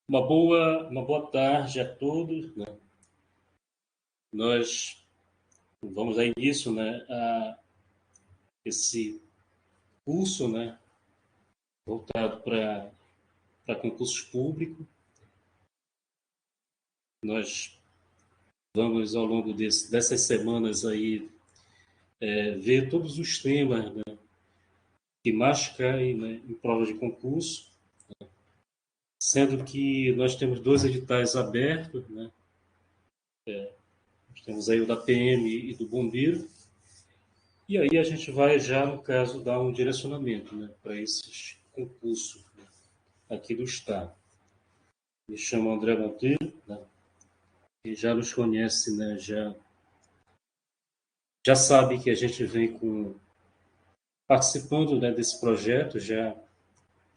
Uma boa tarde a todos, né? Nós vamos dar início, né, a esse curso, né, voltado para concursos públicos. Nós vamos, ao longo dessas semanas aí, ver todos os temas, né, que mais caem, né, em prova de concurso, sendo que nós temos dois editais abertos, né? Nós temos aí o da PM e do Bombeiro. E aí a gente vai já, no caso, dar um direcionamento, né, para esses concursos, né, aqui do Estado. Me chamo André Monteiro, né, e já nos conhece, né, já sabe que a gente vem participando, né, desse projeto já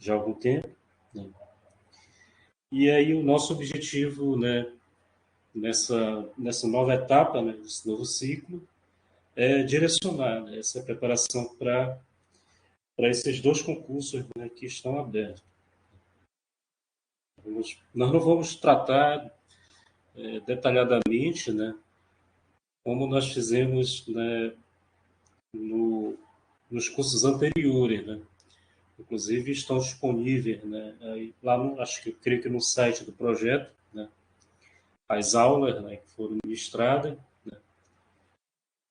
há algum tempo, né. E aí o nosso objetivo, né, nessa nova etapa, né, nesse novo ciclo, é direcionar, né, essa preparação para esses dois concursos, né, que estão abertos. Nós não vamos tratar detalhadamente, né, como nós fizemos, né, nos cursos anteriores, né. Inclusive estão disponíveis, né, aí, lá acho que eu creio que no site do projeto, né, as aulas, né, que foram ministradas, né,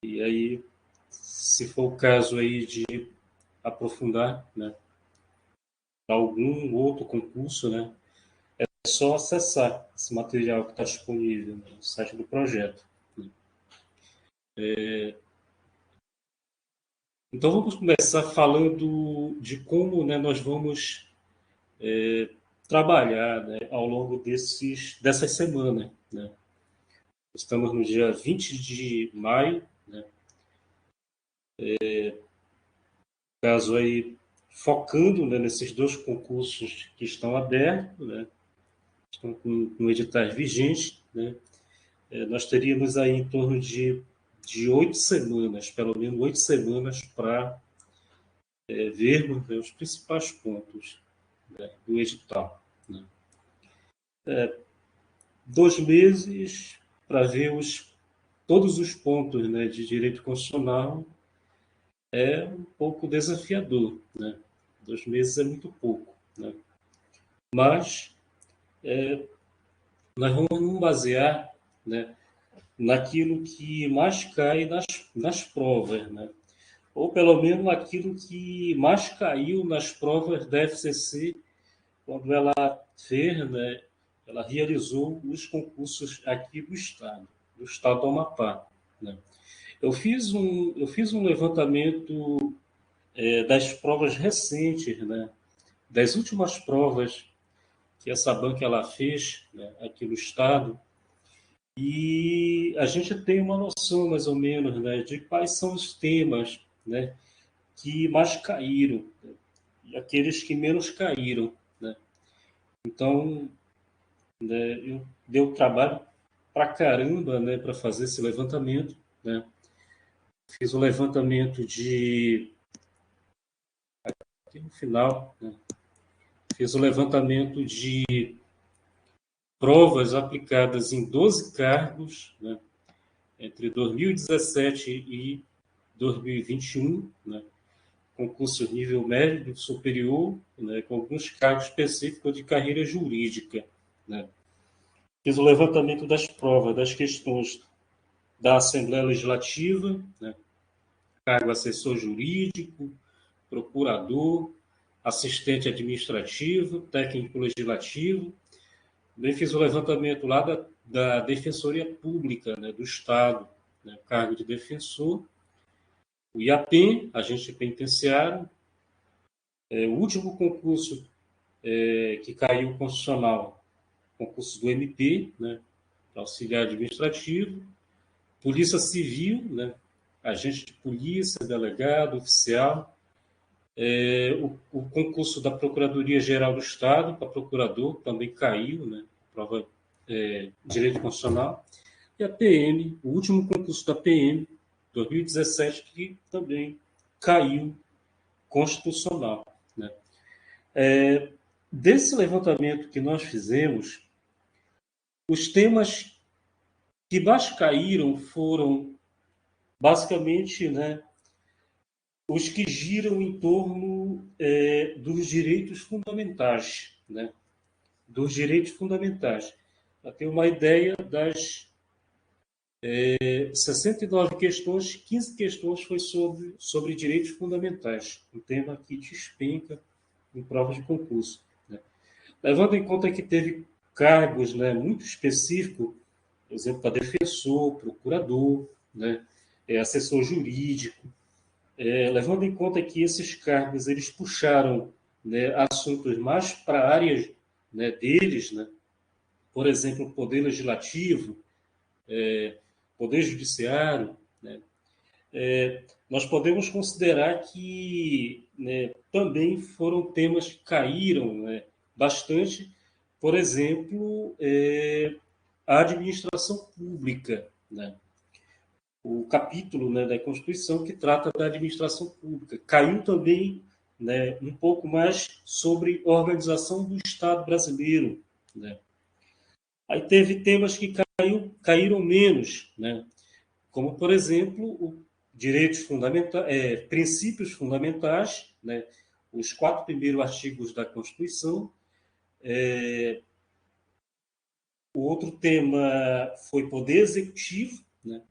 e aí, se for o caso aí de aprofundar, né, algum outro concurso, né, é só acessar esse material que está disponível no site do projeto. Então, vamos começar falando de como, né, nós vamos trabalhar, né, ao longo dessas semanas, né. Estamos no dia 20 de maio, né, caso aí focando, né, nesses dois concursos que estão abertos, né, estão com editais vigentes, né. Nós teríamos aí em torno de 8 semanas, pelo menos 8 semanas, para vermos, né, os principais pontos, né, do edital, né. 2 meses para ver todos os pontos, né, de direito constitucional é um pouco desafiador, né? 2 meses é muito pouco, né? Mas nós vamos nos basear, né, naquilo que mais cai nas provas, né? Ou pelo menos aquilo que mais caiu nas provas da FCC quando ela fez, né, ela realizou os concursos aqui do estado do Amapá, né? Eu fiz um levantamento das provas recentes, né, das últimas provas que essa banca ela fez, né, aqui no estado, e a gente tem uma noção mais ou menos, né, de quais são os temas, né, que mais caíram, né, e aqueles que menos caíram, né. Então, né, eu deu trabalho pra caramba, né, para fazer esse levantamento, né. Fiz um levantamento aqui no final, né, fiz um levantamento de provas aplicadas em 12 cargos, né, entre 2017 e 2021, né, concurso nível médio superior, né, com alguns cargos específicos de carreira jurídica, né. Fiz o levantamento das provas, das questões da Assembleia Legislativa, né, cargo assessor jurídico, procurador, assistente administrativo, técnico legislativo. Também fiz o levantamento lá da Defensoria Pública, né, do Estado, né, cargo de defensor, o IAPEN, agente penitenciário, o último concurso que caiu constitucional, concurso do MP, né, auxiliar administrativo, Polícia Civil, né, agente de polícia, delegado, oficial, o concurso da Procuradoria-Geral do Estado, para procurador, também caiu, né, prova Direito Constitucional, e a PM, o último concurso da PM, 2017, que também caiu constitucional, né. Desse levantamento que nós fizemos, os temas que mais caíram foram, basicamente, né, os que giram em torno dos direitos fundamentais, né? Dos direitos fundamentais. Para ter uma ideia, das 69 questões, 15 questões foi sobre direitos fundamentais, um tema que despenca em provas de concurso, né? Levando em conta que teve cargos, né, muito específicos, por exemplo, para defensor, procurador, né, assessor jurídico, levando em conta que esses cargos eles puxaram, né, assuntos mais para áreas, né, deles, né, por exemplo, o poder legislativo, poder judiciário, né, nós podemos considerar que, né, também foram temas que caíram, né, bastante, por exemplo, a administração pública, né? O capítulo, né, da Constituição que trata da administração pública. Caiu também, né, um pouco mais sobre organização do Estado brasileiro, né? Aí teve temas que caíram menos, né? Como, por exemplo, o direitos fundamentais, princípios fundamentais, né? Os 4 primeiros artigos da Constituição. O outro tema foi poder executivo, né?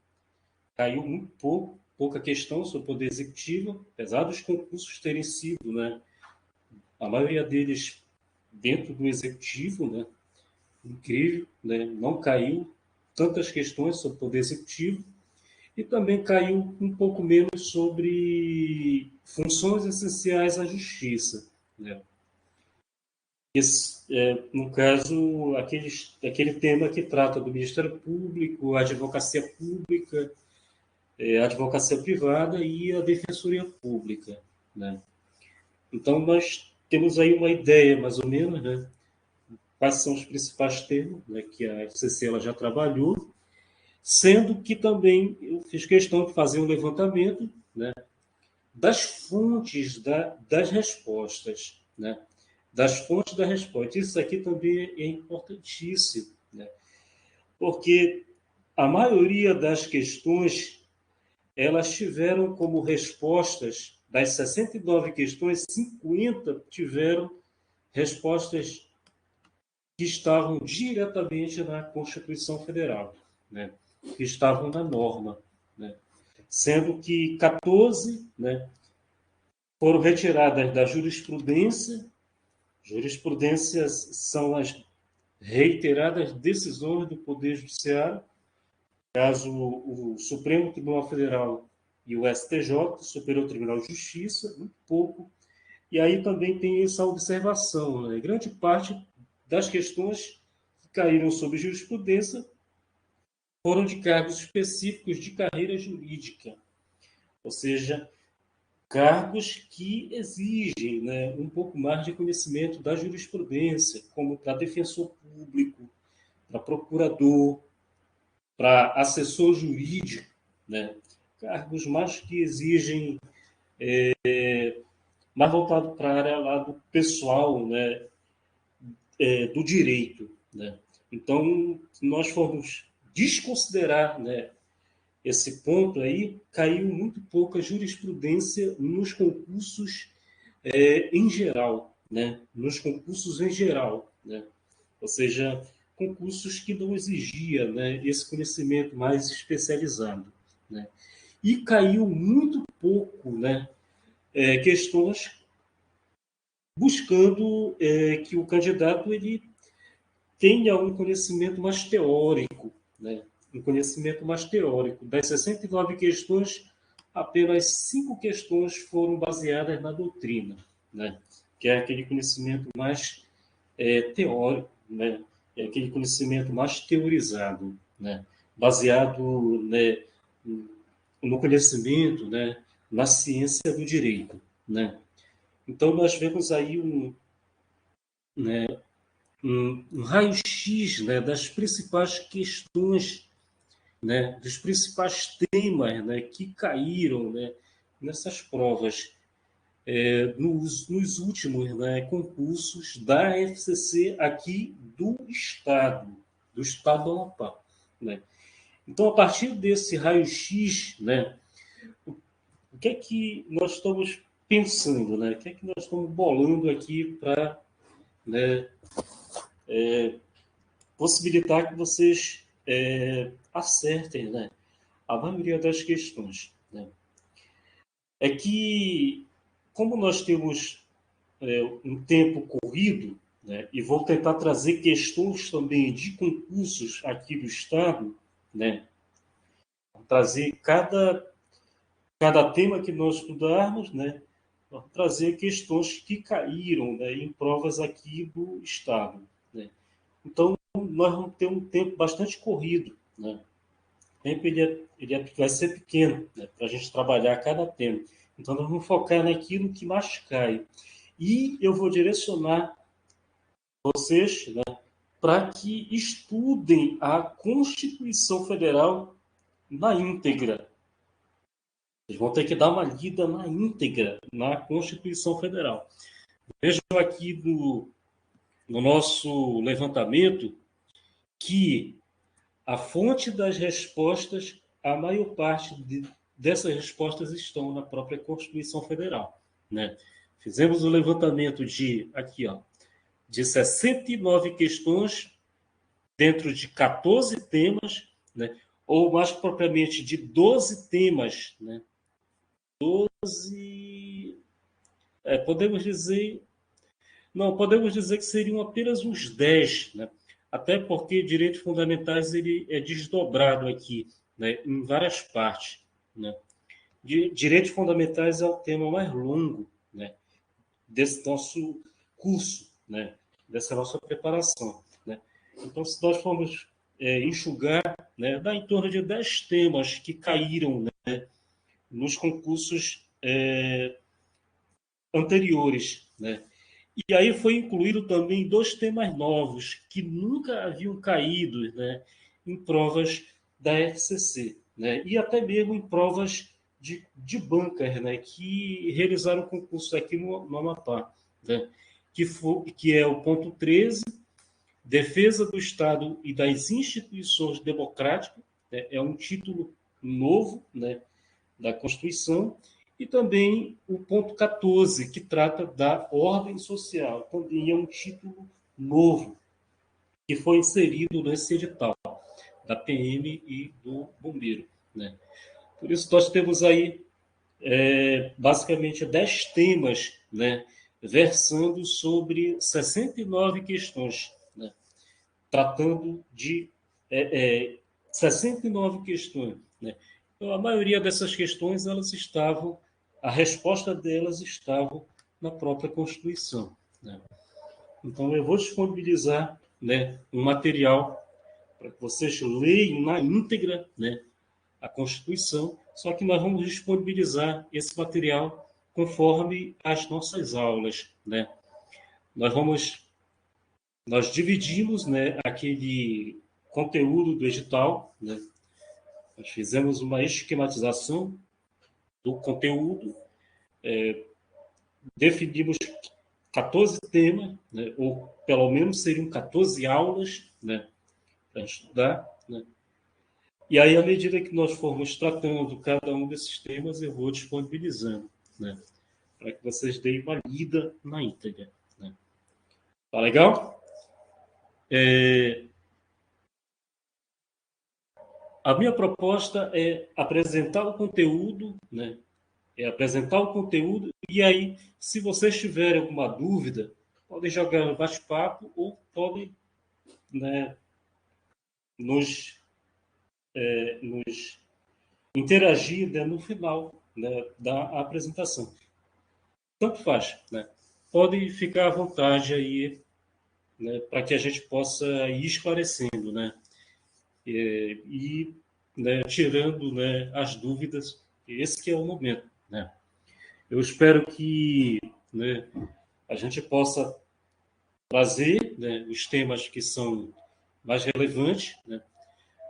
Caiu muito pouca questão sobre o poder executivo, apesar dos concursos terem sido, né, a maioria deles dentro do executivo, né, incrível, né, não caiu tantas questões sobre o poder executivo, e também caiu um pouco menos sobre funções essenciais à justiça, né. Esse, no caso, aquele tema que trata do Ministério Público, a advocacia pública, a advocacia privada e a defensoria pública, né? Então, nós temos aí uma ideia, mais ou menos, né? Quais são os principais temas, né, que a FCC ela já trabalhou, sendo que também eu fiz questão de fazer um levantamento, né, das fontes das respostas, né? Das fontes da resposta. Isso aqui também é importantíssimo, né? Porque a maioria das questões elas tiveram como respostas, das 69 questões, 50 tiveram respostas que estavam diretamente na Constituição Federal, né? Que estavam na norma, né? Sendo que 14, né, foram retiradas da jurisprudência. Jurisprudências são as reiteradas decisões do Poder Judiciário, caso o Supremo Tribunal Federal e o STJ, Superior Tribunal de Justiça, muito pouco. E aí também tem essa observação, né? Grande parte das questões que caíram sobre jurisprudência foram de cargos específicos de carreira jurídica, ou seja, cargos que exigem, né, um pouco mais de conhecimento da jurisprudência, como para defensor público, para procurador, para assessor jurídico, né? Cargos mais que exigem mais voltado para a área lá do pessoal, né? Do direito, né? Então, se nós formos desconsiderar, né, esse ponto aí, caiu muito pouca jurisprudência nos concursos em geral, né? Nos concursos em geral, né? Ou seja, concursos que não exigia, né, esse conhecimento mais especializado, né? E caiu muito pouco, né, questões buscando que o candidato ele tenha um conhecimento mais teórico, né? Um conhecimento mais teórico. Das 69 questões, apenas 5 questões foram baseadas na doutrina, né? Que é aquele conhecimento mais teórico, né? É aquele conhecimento mais teorizado, né? Baseado, né, no conhecimento, né, na ciência do direito, né? Então, nós vemos aí né, um raio-x, né, das principais questões, né, dos principais temas, né, que caíram, né, nessas provas. nos últimos, né, concursos da FCC aqui do estado do Amapá, né? Então, a partir desse raio-x, né, o que é que nós estamos pensando, né? O que é que nós estamos bolando aqui para, né, possibilitar que vocês acertem, né, a maioria das questões, né? É que, como nós temos um tempo corrido, né, e vou tentar trazer questões também de concursos aqui do Estado, né, trazer cada tema que nós estudarmos, né, trazer questões que caíram, né, em provas aqui do Estado, né. Então, nós vamos ter um tempo bastante corrido, né. O tempo vai ser pequeno, né, para a gente trabalhar cada tema. Então, nós vamos focar naquilo que mais cai. E eu vou direcionar vocês, né, para que estudem a Constituição Federal na íntegra. Vocês vão ter que dar uma lida na íntegra na Constituição Federal. Vejam aqui no nosso levantamento que a fonte das respostas, a maior parte dessas respostas estão na própria Constituição Federal, né? Fizemos o levantamento de 69 questões dentro de 14 temas, né? Ou mais propriamente de 12 temas, né? 12, podemos dizer, não, podemos dizer que seriam apenas uns 10, né? Até porque direitos fundamentais ele é desdobrado aqui, né, em várias partes, né? Direitos fundamentais é o tema mais longo, né, desse nosso curso, né, dessa nossa preparação, né? Então, se nós formos enxugar, né, dá em torno de 10 temas que caíram, né, nos concursos anteriores, né? E aí foi incluído também 2 temas novos que nunca haviam caído, né, em provas da FCC, né? E até mesmo em provas de bancas, né, que realizaram concurso aqui no Amapá, né? Que é o ponto 13, defesa do Estado e das instituições democráticas, né? É um título novo, né, da Constituição, e também o ponto 14, que trata da ordem social, também é um título novo, que foi inserido nesse edital da PM e do Bombeiro, né? Por isso, nós temos aí, basicamente, 10 temas, né, versando sobre 69 questões, né, tratando de 69 questões, né? Então, a maioria dessas questões, a resposta delas estavam na própria Constituição, né? Então, eu vou disponibilizar, né, um material para que vocês leiam na íntegra, né, a Constituição, só que nós vamos disponibilizar esse material conforme as nossas aulas, né? Nós vamos Nós dividimos, né, aquele conteúdo do edital, né? Nós fizemos uma esquematização do conteúdo, definimos 14 temas, né, ou pelo menos seriam 14 aulas, né, para estudar, né? E aí, à medida que nós formos tratando cada um desses temas, eu vou disponibilizando, né, para que vocês deem uma lida na íntegra, né? Tá legal? A minha proposta é apresentar o conteúdo, né? Apresentar o conteúdo, e aí, se vocês tiverem alguma dúvida, podem jogar no bate-papo ou podem, né, nos interagir, né, no final, né, da apresentação. Tanto faz, né? Podem ficar à vontade aí, né, para que a gente possa ir esclarecendo, né? E né, tirando, né, as dúvidas. Esse que é o momento, né? Eu espero que, né, a gente possa trazer, né, os temas que são mais relevantes, né?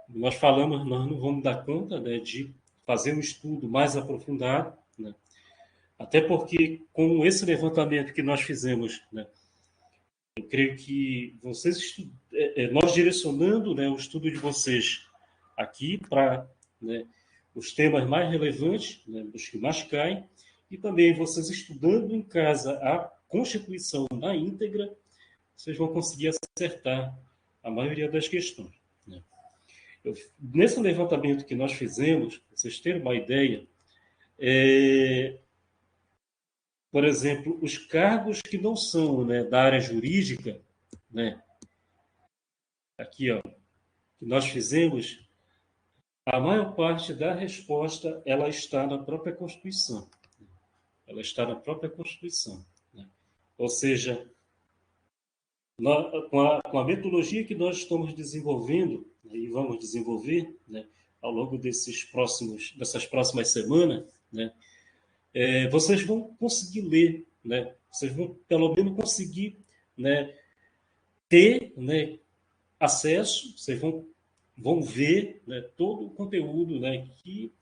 Nós não vamos dar conta, né, de fazer um estudo mais aprofundado, né? Até porque, com esse levantamento que nós fizemos, né, eu creio que nós direcionando, né, o estudo de vocês aqui para, né, os temas mais relevantes, né, os que mais caem, e também vocês estudando em casa a Constituição na íntegra, vocês vão conseguir acertar a maioria das questões. Né? Nesse levantamento que nós fizemos, para vocês terem uma ideia, por exemplo, os cargos que não são, né, da área jurídica, né, aqui, ó, que nós fizemos, a maior parte da resposta ela está na própria Constituição. Ela está na própria Constituição. Né? Ou seja, com a metodologia que nós estamos desenvolvendo, né, e vamos desenvolver, né, ao longo dessas próximas semanas, né, vocês vão conseguir ler, né, vocês vão pelo menos conseguir, né, ter, né, acesso, vocês vão ver, né, todo o conteúdo, né, que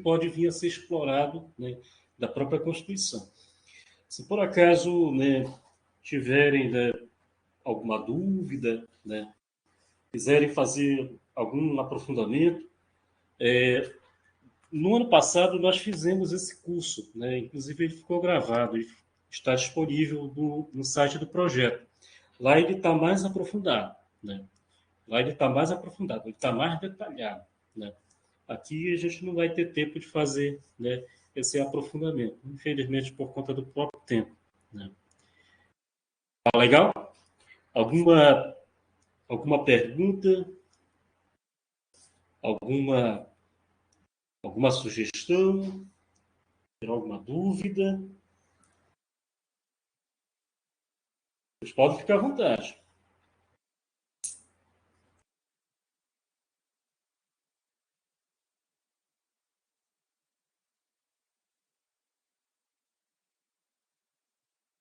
pode vir a ser explorado, né, da própria Constituição. Se por acaso, né, tiverem, né, alguma dúvida, né, quiserem fazer algum aprofundamento, no ano passado nós fizemos esse curso, né, inclusive ele ficou gravado, ele está disponível no site do projeto. Lá ele está mais aprofundado, né? Lá ele está mais aprofundado, ele está mais detalhado, né? Aqui a gente não vai ter tempo de fazer, né, esse aprofundamento, infelizmente por conta do próprio tempo. Né? Tá legal? Alguma pergunta? Alguma sugestão? Ter alguma dúvida? Vocês podem ficar à vontade.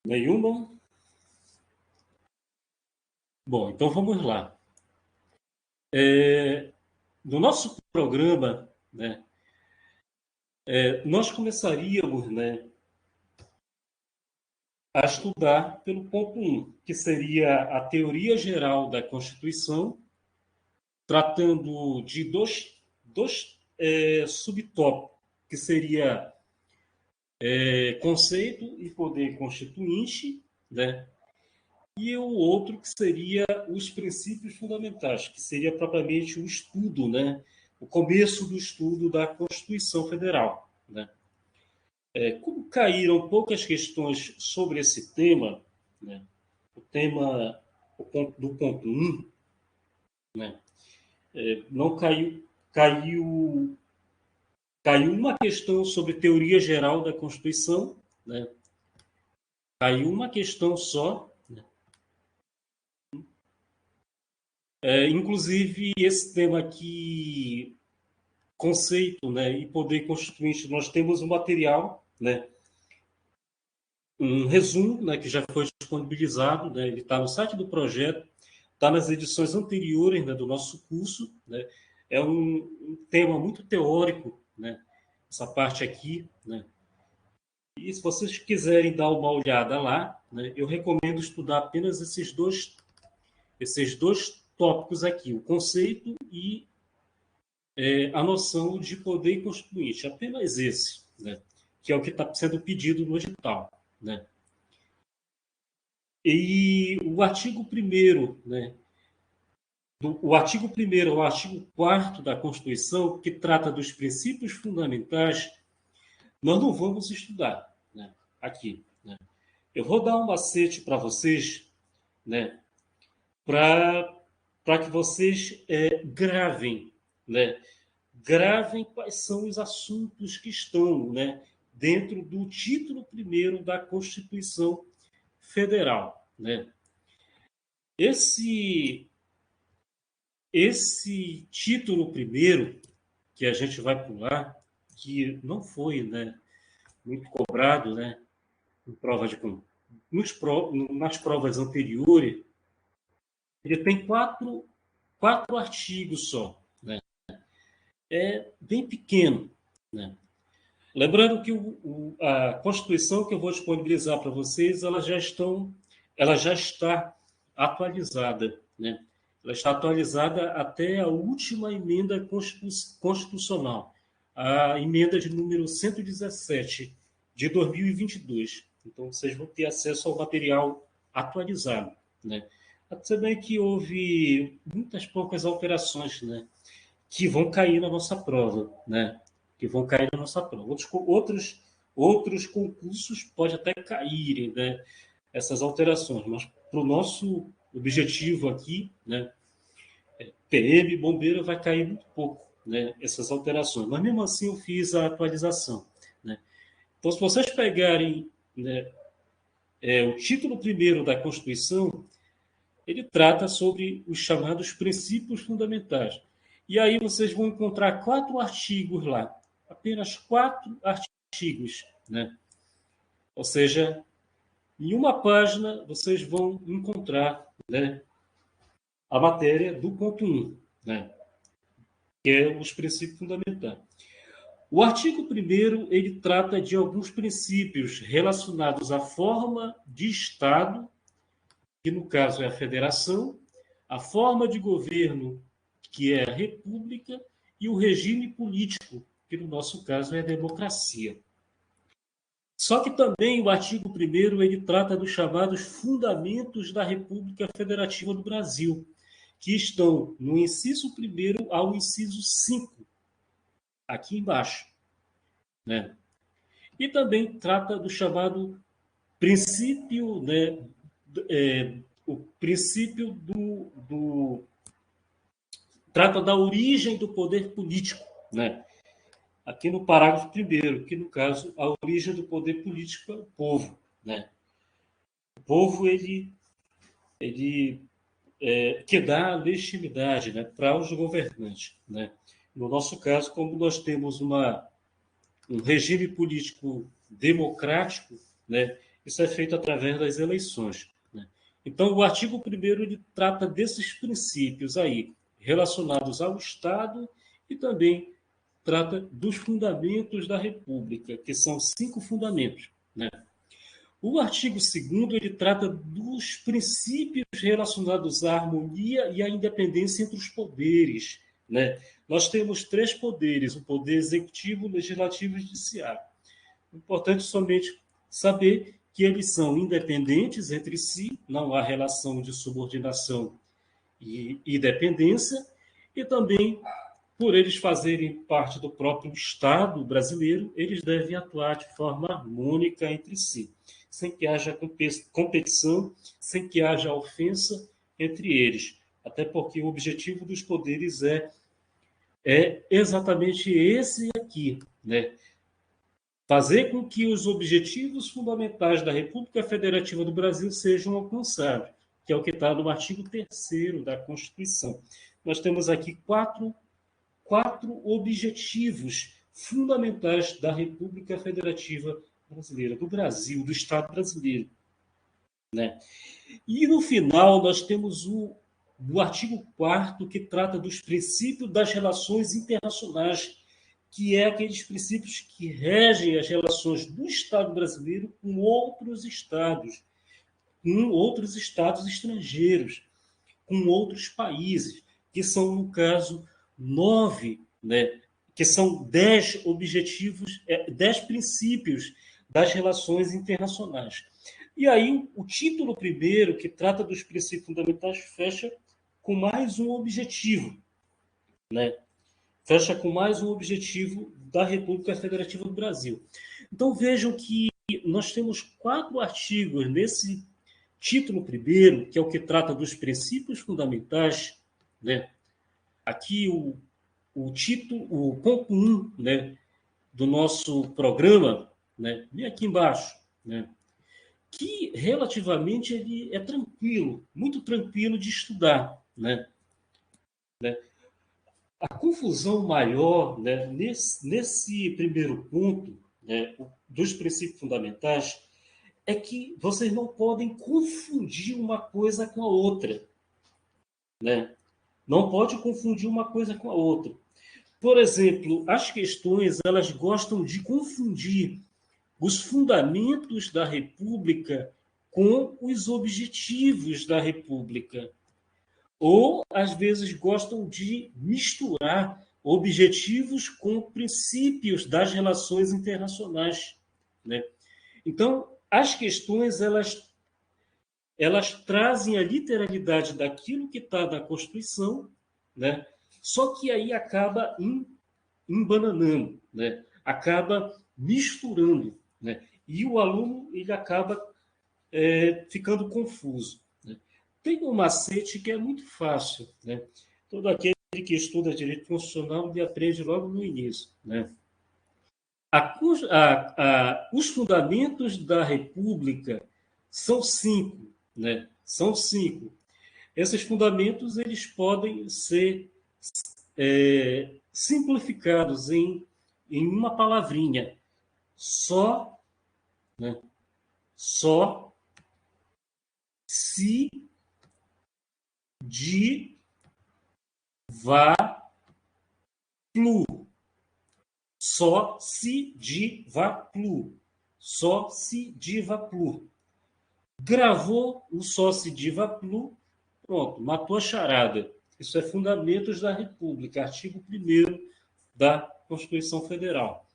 Nenhuma? Bom, então vamos lá. No nosso programa, né, nós começaríamos, né, a estudar pelo ponto 1, que seria a teoria geral da Constituição, tratando de dois subtópicos, que seria conceito e poder constituinte, né? E o outro que seria os princípios fundamentais, que seria propriamente o estudo, né? O começo do estudo da Constituição Federal. Né? Como caíram poucas questões sobre esse tema, né? O tema do ponto 1, né? Não caiu uma questão sobre teoria geral da Constituição, né? Caiu uma questão só. Né? Inclusive, esse tema aqui, conceito, né, e poder constituinte, nós temos um material, né, um resumo, né, que já foi disponibilizado, né, ele está no site do projeto, está nas edições anteriores, né, do nosso curso. Né, é um tema muito teórico, né, essa parte aqui. Né, e se vocês quiserem dar uma olhada lá, né, eu recomendo estudar apenas esses dois tópicos aqui, o conceito e a noção de poder constituinte, apenas esse, né, que é o que está sendo pedido no edital. Né. E o artigo 1º, né, o artigo 1º ao artigo 4º da Constituição, que trata dos princípios fundamentais, nós não vamos estudar, né, aqui. Né. Eu vou dar um macete para vocês, né, para que vocês gravem, né, gravem quais são os assuntos que estão, né, dentro do título 1º da Constituição Federal. Né. Esse título 1º, que a gente vai pular, que não foi, né, muito cobrado, né, em prova nas provas anteriores, ele tem quatro artigos só. Né. É bem pequeno. Né. Lembrando que a Constituição que eu vou disponibilizar para vocês, ela já está atualizada, né? Ela está atualizada até a última emenda constitucional, a emenda de número 117 de 2022. Então, vocês vão ter acesso ao material atualizado, né? Até bem que houve muitas poucas alterações, né, que vão cair na nossa prova, né? Que vão cair na nossa prova. Outros concursos pode até caírem, né? Essas alterações, mas para o nosso objetivo aqui, né? PM, bombeiro, vai cair muito pouco, né? Essas alterações. Mas mesmo assim eu fiz a atualização, né? Então, se vocês pegarem, né, o título primeiro da Constituição, ele trata sobre os chamados princípios fundamentais. E aí vocês vão encontrar 4 artigos lá, apenas 4 artigos, né? Ou seja, em uma página vocês vão encontrar, né, a matéria do ponto 1, né, que é os princípios fundamentais. O artigo 1º, ele trata de alguns princípios relacionados à forma de Estado, que no caso é a federação, a forma de governo, que é a república, e o regime político, que no nosso caso é a democracia. Só que também o artigo 1º ele trata dos chamados fundamentos da República Federativa do Brasil, que estão no inciso 1º ao inciso 5, aqui embaixo, né? E também trata do chamado princípio, né, o princípio trata da origem do poder político, né? Aqui no parágrafo 1º, que no caso a origem do poder político é o povo, né? O povo ele que dá legitimidade, né, para os governantes, né? No nosso caso, como nós temos um regime político democrático, né, isso é feito através das eleições, né? Então, o artigo 1º ele trata desses princípios aí, relacionados ao Estado e também trata dos fundamentos da República, que são 5 fundamentos, né? O artigo 2º ele trata dos princípios relacionados à harmonia e à independência entre os poderes, né? Nós temos 3 poderes, o poder executivo, legislativo e judiciário. É importante somente saber que eles são independentes entre si, não há relação de subordinação e dependência, e também, por eles fazerem parte do próprio Estado brasileiro, eles devem atuar de forma harmônica entre si, sem que haja competição, sem que haja ofensa entre eles. Até porque o objetivo dos poderes é exatamente esse aqui, né? Fazer com que os objetivos fundamentais da República Federativa do Brasil sejam alcançados, que é o que está no artigo 3º da Constituição. Nós temos aqui quatro objetivos fundamentais da República Federativa Brasileira, do Brasil, do Estado brasileiro, né? E no final nós temos o artigo 4º, que trata dos princípios das relações internacionais, que é aqueles princípios que regem as relações do Estado brasileiro com outros estados estrangeiros, com outros países, que são, no caso, 9, né? Que são 10 objetivos, 10 princípios das relações internacionais. E aí, o título primeiro, que trata dos princípios fundamentais, fecha com mais um objetivo, né? Fecha com mais um objetivo da República Federativa do Brasil. Então, vejam que nós temos 4 artigos nesse título primeiro, que é o que trata dos princípios fundamentais, né? Aqui o título, o ponto 1, né, do nosso programa, né, bem aqui embaixo, né, que relativamente ele é tranquilo, muito tranquilo de estudar, né? A confusão maior, né, nesse primeiro ponto, né, dos princípios fundamentais, é que vocês não podem confundir uma coisa com a outra, né? Não pode confundir uma coisa com a outra. Por exemplo, as questões elas gostam de confundir os fundamentos da República com os objetivos da República. Ou, às vezes, gostam de misturar objetivos com princípios das relações internacionais, né? Então, as questões elas trazem a literalidade daquilo que está na Constituição, né? Só que aí acaba embananando, né? Acaba misturando, né? E o aluno ele acaba ficando confuso, né? Tem um macete que é muito fácil, né? Todo aquele que estuda direito constitucional ele aprende logo no início, né? Os fundamentos da República são cinco, né? São cinco. Esses fundamentos eles podem ser simplificados em uma palavrinha, só, né? Só se de vá plu. Só se de vá plu. Só se de vá plu. Gravou o só se de vá plu, pronto, matou a charada. Isso é Fundamentos da República, artigo 1º da Constituição Federal.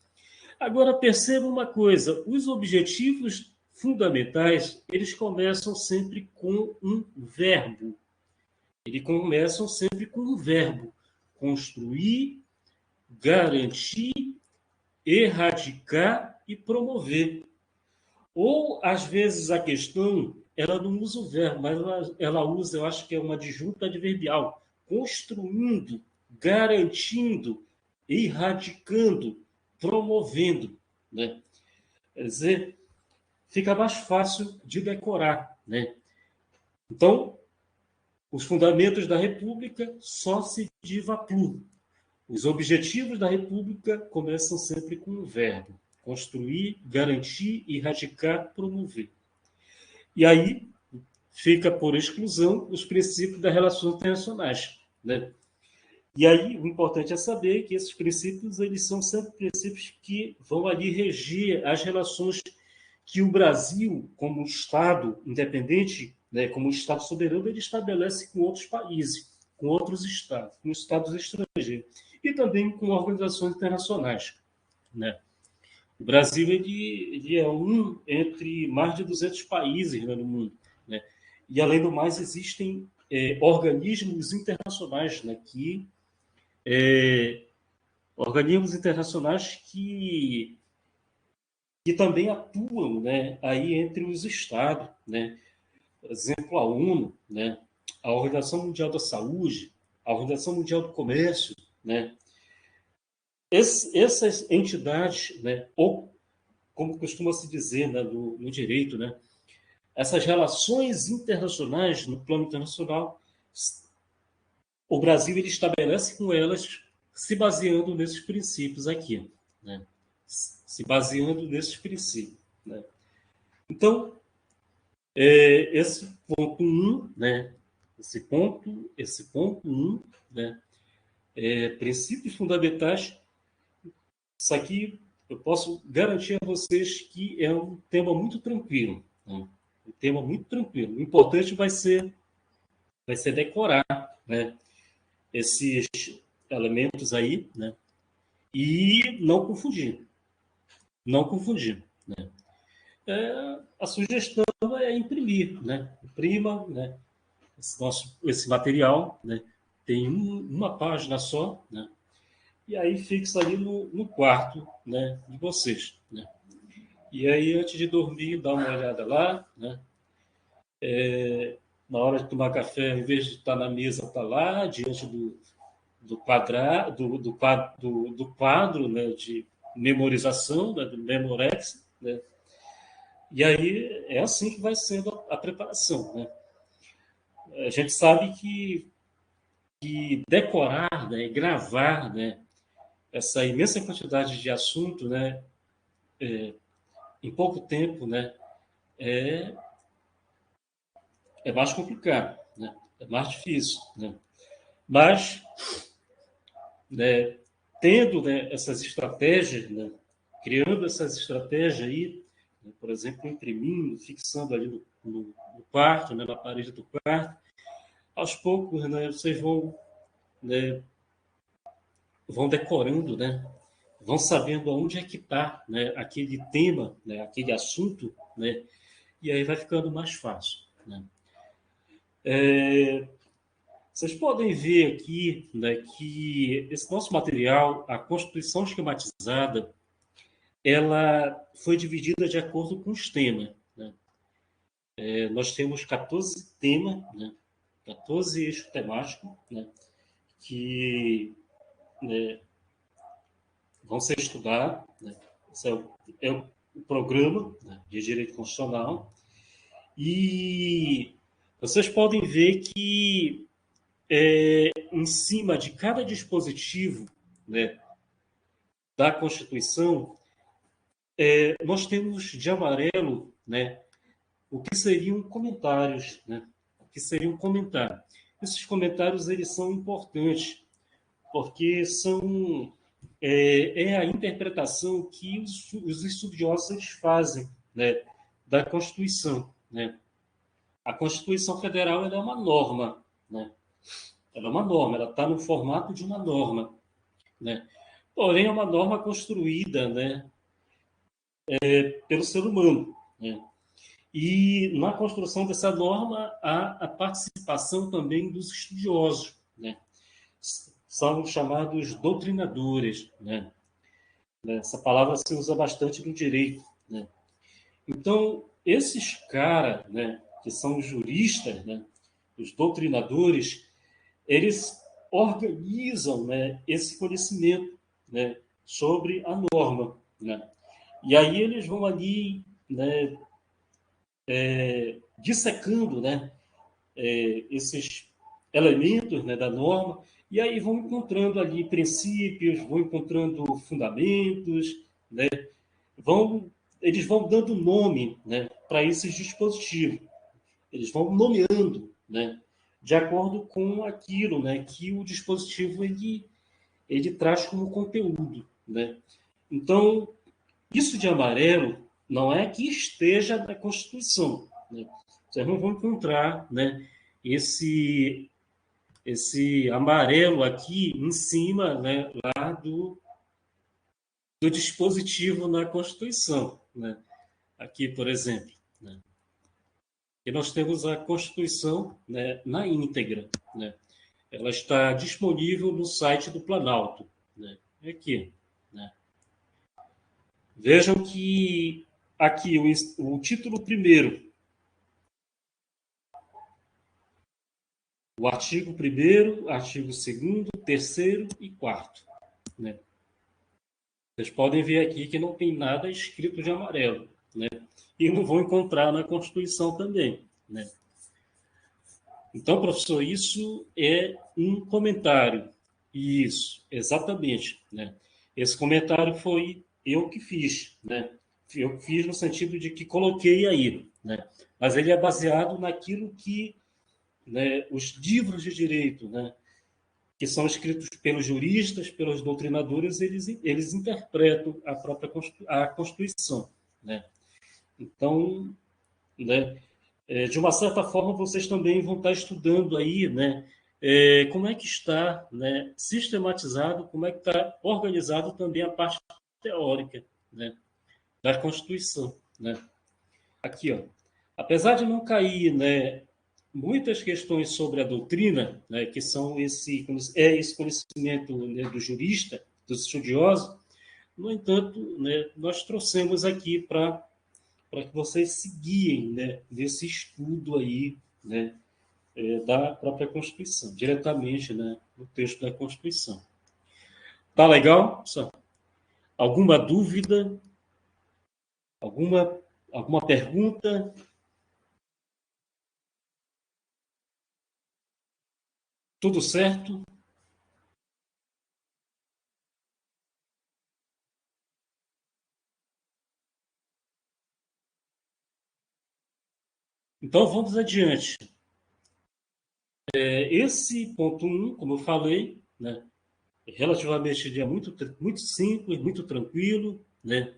Agora, perceba uma coisa, os objetivos fundamentais, eles começam sempre com um verbo. Eles começam sempre com um verbo. Construir, garantir, erradicar e promover. Ou, às vezes, a questão, ela não usa o verbo, mas ela usa, eu acho que é uma adjunta adverbial. Construindo, garantindo, erradicando, promovendo, né? Quer dizer, fica mais fácil de decorar, né? Então, os fundamentos da República só se diva plu. Os objetivos da República começam sempre com um verbo: construir, garantir, erradicar, promover. E aí fica por exclusão os princípios das relações internacionais, né? E aí o importante é saber que esses princípios eles são sempre princípios que vão ali reger as relações que o Brasil, como Estado independente, né, como Estado soberano, ele estabelece com outros países, com outros Estados, com Estados estrangeiros e também com organizações internacionais, né? O Brasil ele é um entre mais de 200 países, né, no mundo, né? E além do mais existem organismos internacionais, né, organismos internacionais que também atuam, né, aí entre os estados, né? Por exemplo, a ONU, né? A Organização Mundial da Saúde, a Organização Mundial do Comércio, né? Essas entidades, né, ou como costuma se dizer, né, no direito, né, essas relações internacionais no plano internacional, o Brasil ele estabelece com elas se baseando nesses princípios aqui, né? Se baseando nesses princípios, né? Então, esse ponto 1, né? Esse ponto 1, né? Princípios fundamentais. Isso aqui eu posso garantir a vocês que é um tema muito tranquilo, né? Um tema muito tranquilo. O importante vai ser decorar, né, esses elementos aí, né? E não confundir. Não confundir, né? A sugestão é imprimir, né? Imprima, né? Esse material, né? Tem uma página só, né? E aí fixa ali no quarto, né, de vocês, né? E aí, antes de dormir, dá uma olhada lá, né? Na hora de tomar café, ao invés de estar na mesa, está lá, diante do quadro, né, de memorização, né, do Memorex, né? E aí é assim que vai sendo a preparação, né? A gente sabe que decorar, né, gravar, né, essa imensa quantidade de assunto, né, em pouco tempo, né, é, é mais complicado, né? É mais difícil, né? Mas, né, tendo, né, essas estratégias, né, criando essas estratégias aí, né, por exemplo, imprimindo, fixando ali no quarto, né, na parede do quarto, aos poucos, né, vocês vão, né, vão decorando, né, vão sabendo aonde é que está, né, aquele tema, né, aquele assunto, né, e aí vai ficando mais fácil, né. Vocês podem ver aqui, né, que esse nosso material, a Constituição esquematizada, ela foi dividida de acordo com os temas, né. Nós temos 14 temas, né, 14 eixos temáticos, né, que, né, vão ser estudados. Né. Esse é o programa, né, de direito constitucional. E vocês podem ver que em cima de cada dispositivo, né, da Constituição, nós temos de amarelo, né, o que seriam comentários, né, o que seriam comentários. Esses comentários eles são importantes porque são a interpretação que os estudiosos fazem, né, da Constituição, né. A Constituição Federal ela é uma norma, né. Ela é uma norma, ela está no formato de uma norma, né. Porém, é uma norma construída, né, pelo ser humano, né. E na construção dessa norma há a participação também dos estudiosos, né. São chamados doutrinadores, né. Essa palavra se usa bastante no direito, né. Então, esses caras, né, que são os juristas, né, os doutrinadores, eles organizam, né, esse conhecimento, né, sobre a norma, né. E aí eles vão ali, né, dissecando, né, esses elementos, né, da norma, e aí vão encontrando ali princípios, vão encontrando fundamentos, né, vão, eles vão dando nome, né, para esses dispositivos, eles vão nomeando, né, de acordo com aquilo, né, que o dispositivo ele traz como conteúdo, né. Então, isso de amarelo não é que esteja na Constituição, né. Vocês não vão encontrar, né, esse esse amarelo aqui em cima, né, lá do dispositivo na Constituição, né. Aqui, por exemplo, né, e nós temos a Constituição, né, na íntegra, né. Ela está disponível no site do Planalto, né, aqui, né. Vejam que aqui o título primeiro, o artigo primeiro, artigo segundo, terceiro e quarto, né. Vocês podem ver aqui que não tem nada escrito de amarelo, né? E não vão encontrar na Constituição também, né? Então, professor, isso é um comentário. Isso, exatamente, né? Esse comentário foi eu que fiz, né? Eu fiz no sentido de que coloquei aí, né? Mas ele é baseado naquilo que, né, os livros de direito, né, que são escritos pelos juristas, pelos doutrinadores, eles interpretam a própria a Constituição, né? Então, né, de uma certa forma, vocês também vão estar estudando aí, né, como é que está, né, sistematizado, como é que está organizado também a parte teórica, né, da Constituição, né? Aqui, ó. Apesar de não cair, né, muitas questões sobre a doutrina, né, que são esse conhecimento, né, do jurista, dos estudiosos, no entanto, né, nós trouxemos aqui para que vocês se guiem, né, nesse estudo aí, né, da própria Constituição, diretamente, né, no texto da Constituição. Tá legal? Alguma dúvida? Alguma, alguma pergunta? Tudo certo? Então vamos adiante. Esse ponto 1, como eu falei, né, relativamente ele é muito simples, muito tranquilo, né?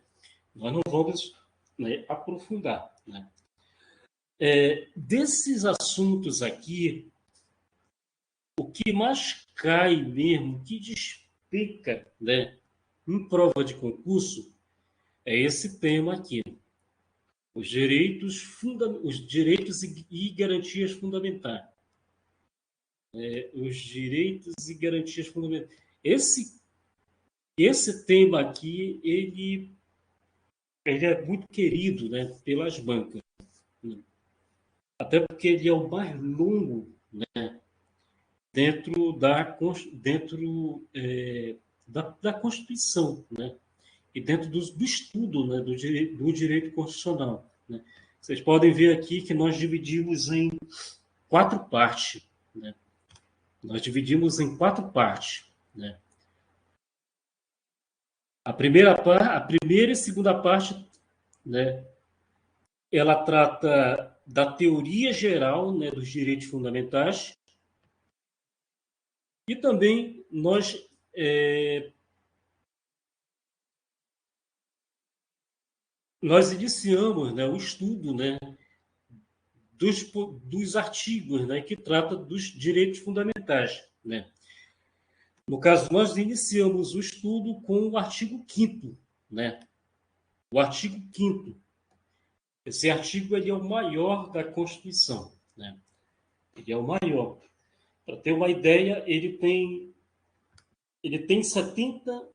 Nós não vamos, né, aprofundar, né? Desses assuntos aqui, o que mais cai mesmo, que despeca, né, em prova de concurso, é esse tema aqui: os direitos e garantias fundamentais. Os direitos e garantias fundamentais. Esse tema aqui, ele é muito querido, né, pelas bancas, né? Até porque ele é o mais longo, né, dentro da Constituição, né? E dentro do estudo, né, do direito constitucional, né? Vocês podem ver aqui que nós dividimos em 4 partes, né? Nós dividimos em 4 partes, né? A primeira e segunda parte, né, ela trata da teoria geral, né, dos direitos fundamentais, e também nós iniciamos, né, o estudo, né, dos artigos, né, que trata dos direitos fundamentais, né? No caso, nós iniciamos o estudo com o artigo 5º, né? O artigo 5º. Esse artigo ele é o maior da Constituição, né? Ele é o maior. Para ter uma ideia, ele tem 70,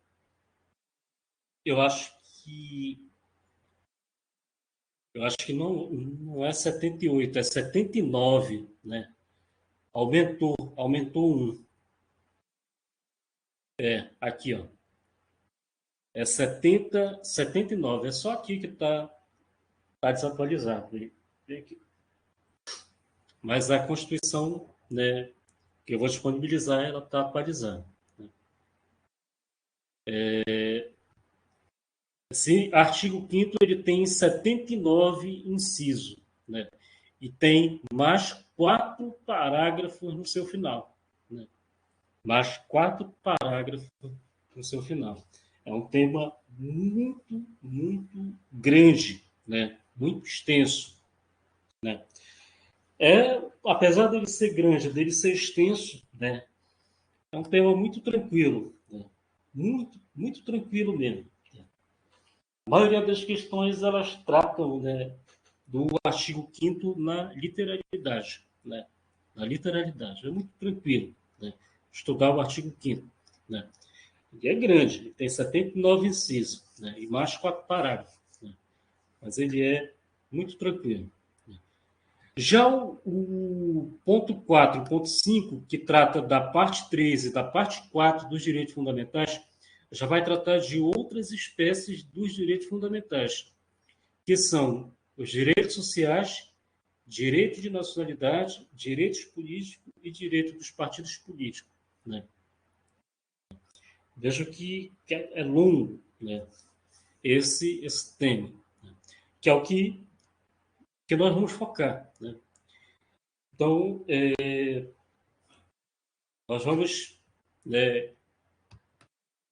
eu acho que não é 78, é 79, né? Aumentou um. Aqui, ó. É 79. É só aqui que tá desatualizado. Mas a Constituição, né, que eu vou disponibilizar, ela está atualizada. Esse artigo 5º ele tem 79 incisos, né? E tem mais 4 parágrafos no seu final, né? Mais 4 parágrafos no seu final. É um tema muito, muito grande, né? Muito extenso, né? Apesar dele ser grande, dele ser extenso, né? É um tema muito tranquilo, né? Muito, muito tranquilo mesmo. A maioria das questões elas tratam, né, do artigo 5º na literalidade, né? Na literalidade. É muito tranquilo, né, estudar o artigo 5º, né? Ele é grande, ele tem 79 incisos, né, e mais 4 parágrafos, né? Mas ele é muito tranquilo. Já o ponto 4, o ponto 5, que trata da parte 3 e da parte 4 dos direitos fundamentais, já vai tratar de outras espécies dos direitos fundamentais, que são os direitos sociais, direito de nacionalidade, direitos políticos e direito dos partidos políticos, né? Vejo que é longo, né, esse tema, né, que é o que nós vamos focar, né? Então, nós vamos, né,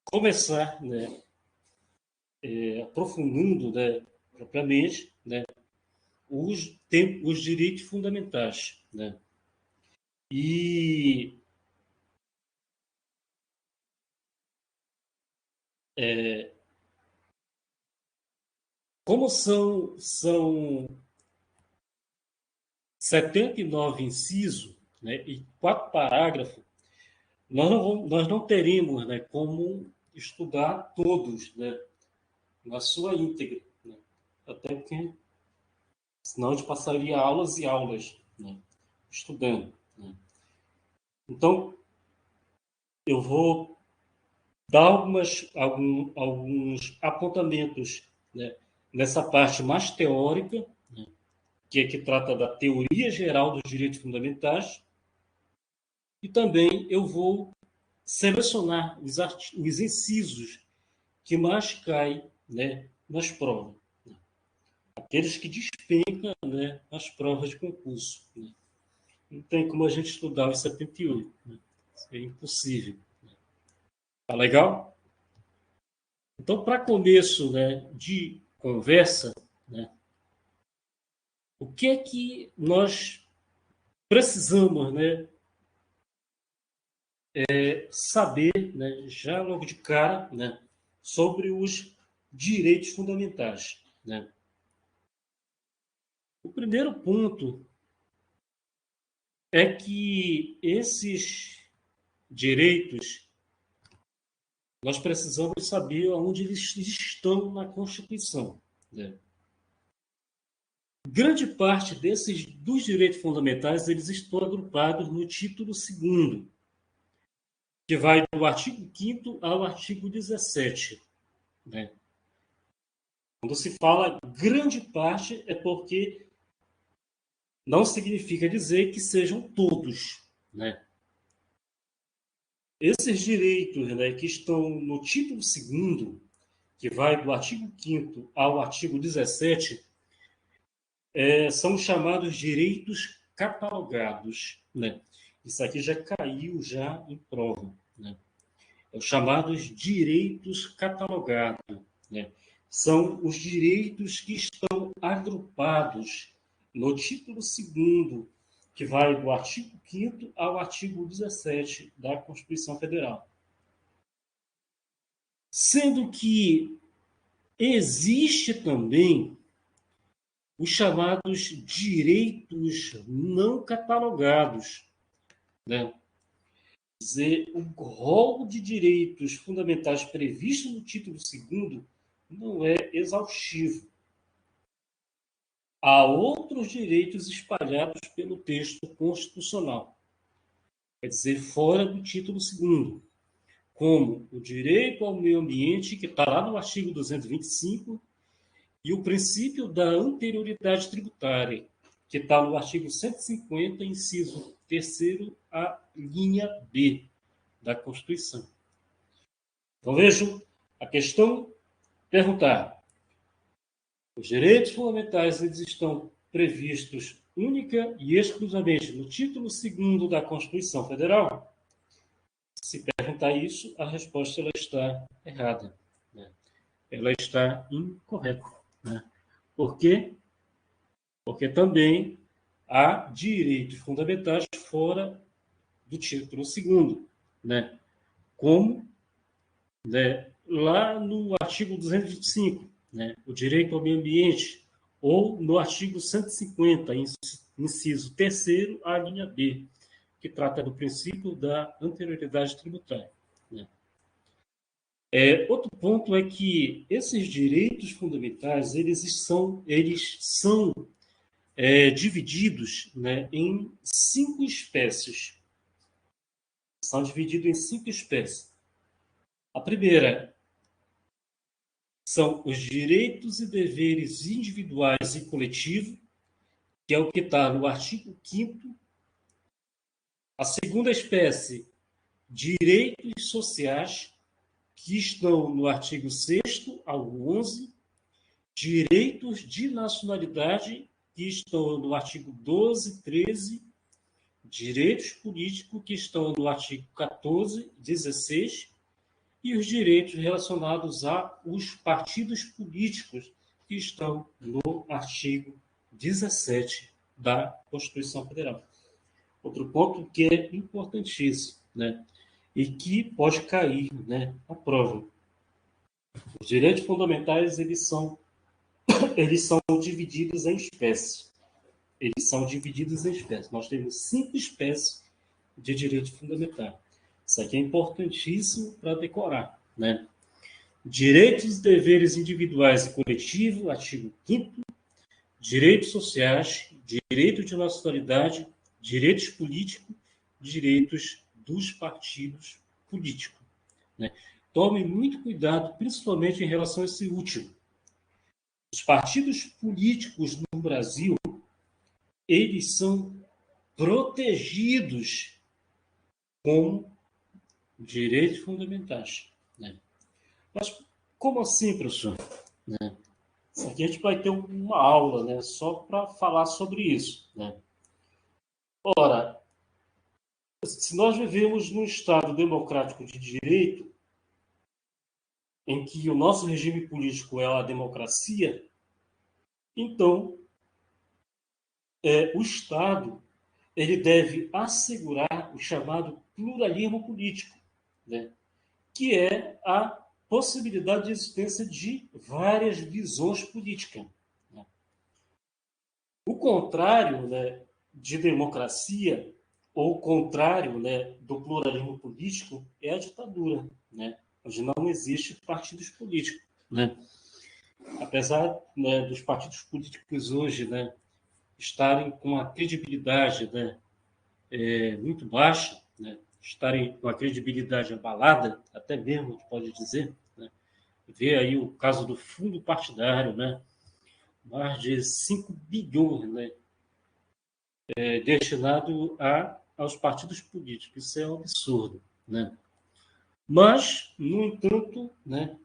começar, né, aprofundando, né, propriamente, né, os direitos fundamentais, né? E como são 79 incisos, né, e 4 parágrafos, nós não teremos, né, como estudar todos, né, na sua íntegra, né? Até porque senão a gente passaria aulas e aulas, né, estudando, né? Então, eu vou dar alguns apontamentos, né, nessa parte mais teórica, né, que trata da teoria geral dos direitos fundamentais, e também eu vou selecionar os incisos que mais caem, né, nas provas, né, aqueles que despencam, né, nas provas de concurso, né? Não tem como a gente estudar os 78, né? Isso é impossível. Tá legal? Então, para começo, né, de conversa, né, o que é que nós precisamos, né, saber, né, já logo de cara, né, sobre os direitos fundamentais, né? O primeiro ponto é que esses direitos nós precisamos saber onde eles estão na Constituição, né? Grande parte desses dos direitos fundamentais eles estão agrupados no título segundo, que vai do artigo 5º ao artigo 17, né? Quando se fala grande parte é porque não significa dizer que sejam todos, né? Esses direitos, né, que estão no título segundo, que vai do artigo 5º ao artigo 17, são chamados direitos catalogados, né? Isso aqui já caiu já em prova, né? É os chamados direitos catalogados, né? São os direitos que estão agrupados no título segundo, que vai do artigo 5º ao artigo 17 da Constituição Federal. Sendo que existe também os chamados direitos não catalogados, né? Quer dizer, o rol de direitos fundamentais previsto no título segundo não é exaustivo. Há outros direitos espalhados pelo texto constitucional, quer dizer, fora do título segundo, como o direito ao meio ambiente, que está lá no artigo 225, e o princípio da anterioridade tributária, que está no artigo 150, inciso 3º, a linha B da Constituição. Então, vejam, a questão perguntar: os direitos fundamentais eles estão previstos única e exclusivamente no título segundo da Constituição Federal? Se perguntar isso, a resposta ela está errada, né? Ela está incorreta, né? Por quê? Porque também há direitos fundamentais fora do título segundo, né? Como, né, lá no artigo 225, né, o direito ao meio ambiente, ou no artigo 150, inciso 3º, a linha B, que trata do princípio da anterioridade tributária, né? Outro ponto é que esses direitos fundamentais eles são divididos, né, em 5 espécies. São divididos em 5 espécies. A primeira são os direitos e deveres individuais e coletivos, que é o que está no artigo 5º. A segunda espécie, direitos sociais, que estão no artigo 6º ao 11. Direitos de nacionalidade, que estão no artigo 12, 13. Direitos políticos, que estão no artigo 14, 16. E os direitos relacionados aos partidos políticos, que estão no artigo 17 da Constituição Federal. Outro ponto que é importantíssimo, né, e que pode cair, né, na prova. Os direitos fundamentais eles são divididos em espécies. Eles são divididos em espécies. Nós temos 5 espécies de direito fundamental. Isso aqui é importantíssimo para decorar, né? Direitos e deveres individuais e coletivos, artigo 5º. Direitos sociais, direito de nacionalidade, direitos políticos, direitos dos partidos políticos, né? Tome muito cuidado, principalmente em relação a esse último. Os partidos políticos no Brasil, eles são protegidos com direitos fundamentais, né? Mas como assim, professor? Né? Isso aqui a gente vai ter uma aula, né, só para falar sobre isso, né? Ora, se nós vivemos num Estado democrático de direito, em que o nosso regime político é a democracia, então o Estado ele deve assegurar o chamado pluralismo político, né? Que é a possibilidade de existência de várias visões políticas. Né? O contrário, né, de democracia, ou o contrário, né, do pluralismo político, é a ditadura, né, onde não existe partidos políticos. Né? Apesar, né, dos partidos políticos hoje, né, estarem com a credibilidade, né, muito baixa, né, estarem com a credibilidade abalada, até mesmo, a gente pode dizer, né, vê aí o caso do fundo partidário, né, mais de 5 bilhões, né, destinado aos partidos políticos. Isso é um absurdo. Né? Mas, no entanto, né,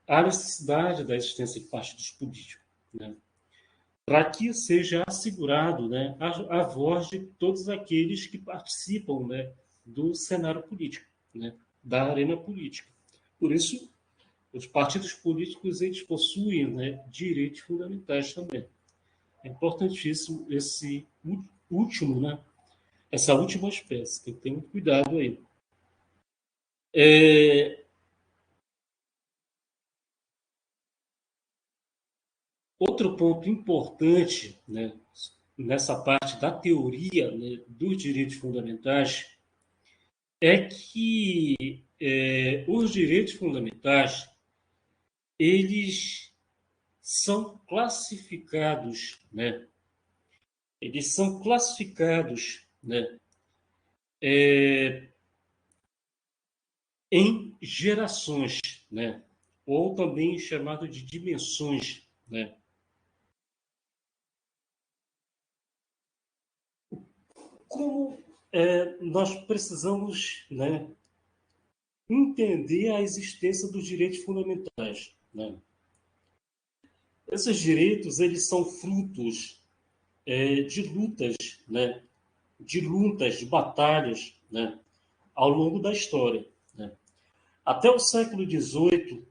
há necessidade da existência de partidos políticos, né, para que seja assegurado, né, a voz de todos aqueles que participam, né, do cenário político, né, da arena política. Por isso, os partidos políticos eles possuem, né, direitos fundamentais também. É importantíssimo esse último, né, essa última espécie. Tem que ter muito cuidado aí. Outro ponto importante, né, nessa parte da teoria, né, dos direitos fundamentais é que os direitos fundamentais eles são classificados, né, eles são classificados, né, em gerações, né, ou também chamado de dimensões, né. Como nós precisamos, né, entender a existência dos direitos fundamentais, né? Esses direitos eles são frutos de lutas, né? De lutas, de batalhas, né? Ao longo da história. Né? Até o século XVIII,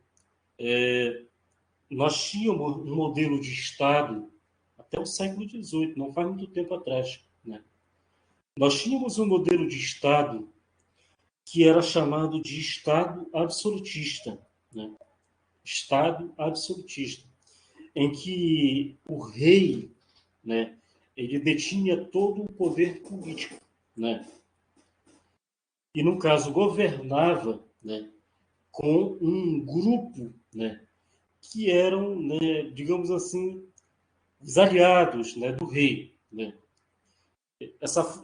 nós tínhamos um modelo de Estado, até o século XVIII, não faz muito tempo atrás. Né? Nós tínhamos um modelo de Estado que era chamado de Estado absolutista. Né? Estado absolutista, em que o rei, né, ele detinha todo o poder político, né, e no caso governava, né, com um grupo, né, que eram, né, digamos assim, os aliados, né, do rei, né. Essa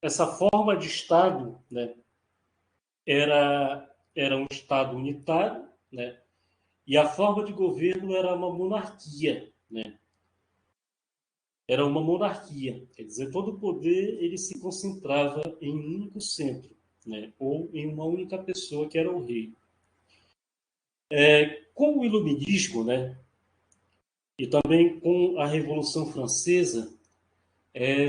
essa forma de Estado, né, era um Estado unitário, né, e a forma de governo era uma monarquia, né? Era uma monarquia, quer dizer, todo o poder ele se concentrava em um único centro, né? Ou em uma única pessoa que era o rei. Com o iluminismo, né? E também com a Revolução Francesa,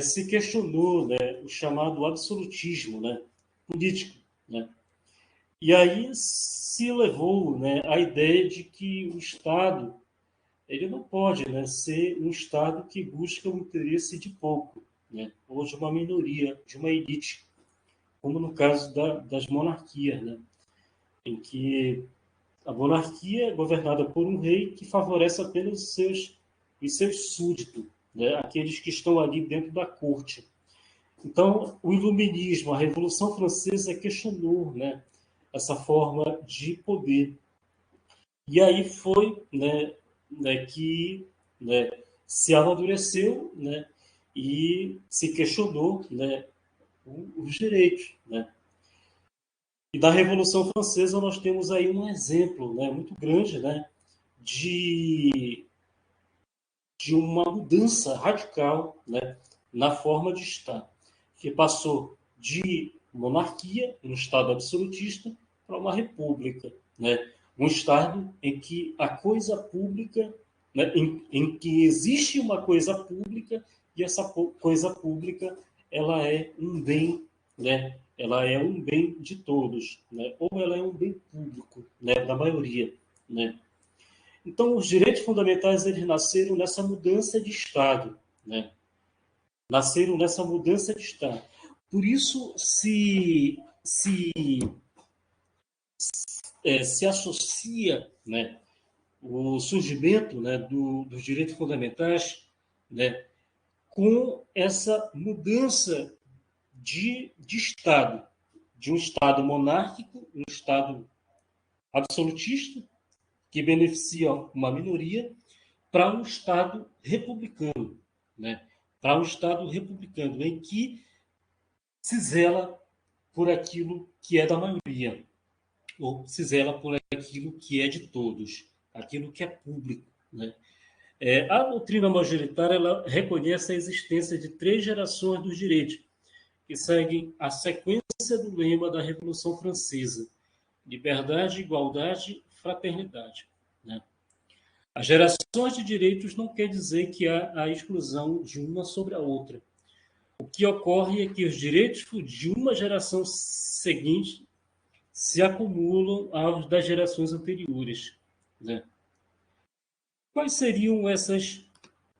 se questionou, né? O chamado absolutismo, né? Político, né? E aí se levou, né? A ideia de que o Estado ele não pode, né, ser um Estado que busca o interesse de pouco, né, ou de uma minoria, de uma elite, como no caso das monarquias, né, em que a monarquia é governada por um rei que favorece apenas os seus súditos, né, aqueles que estão ali dentro da corte. Então, o iluminismo, a Revolução Francesa questionou, né, essa forma de poder. E aí foi, né, que, né, se amadureceu, né, e se questionou, né, os direitos. Né. E da Revolução Francesa nós temos aí um exemplo, né, muito grande, né, de, de uma mudança radical, né, na forma de Estado, que passou de monarquia, um Estado absolutista, para uma república, né? Um Estado em que a coisa pública, né? em que existe uma coisa pública e essa coisa pública ela é um bem, né? ela é um bem de todos, né? Ou ela é um bem público, né? Da maioria, né? Então, os direitos fundamentais eles nasceram nessa mudança de Estado, né? Nasceram nessa mudança de Estado. Por isso, se associa, né, o surgimento, né, dos direitos fundamentais, né, com essa mudança de Estado, de um Estado monárquico, um Estado absolutista, que beneficia uma minoria, para um Estado republicano, né? Para um Estado republicano, em que se zela por aquilo que é da maioria, ou se zela por aquilo que é de todos, aquilo que é público, né? A doutrina majoritária ela reconhece a existência de 3 gerações dos direitos, que seguem a sequência do lema da Revolução Francesa: liberdade, igualdade, fraternidade, né? As gerações de direitos não quer dizer que há a exclusão de uma sobre a outra. O que ocorre é que os direitos de uma geração seguinte se acumulam aos das gerações anteriores, né? Quais seriam essas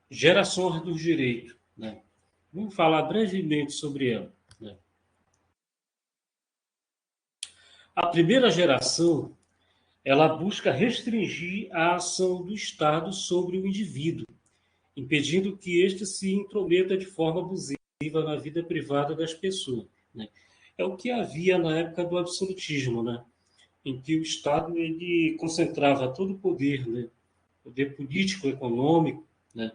gerações dos direitos, né? Vamos falar brevemente sobre ela, né? A primeira geração, ela busca restringir a ação do Estado sobre o indivíduo, impedindo que este se intrometa de forma abusiva na vida privada das pessoas, né? É o que havia na época do absolutismo, né? Em que o Estado ele concentrava todo o poder, né? Poder político, econômico, né?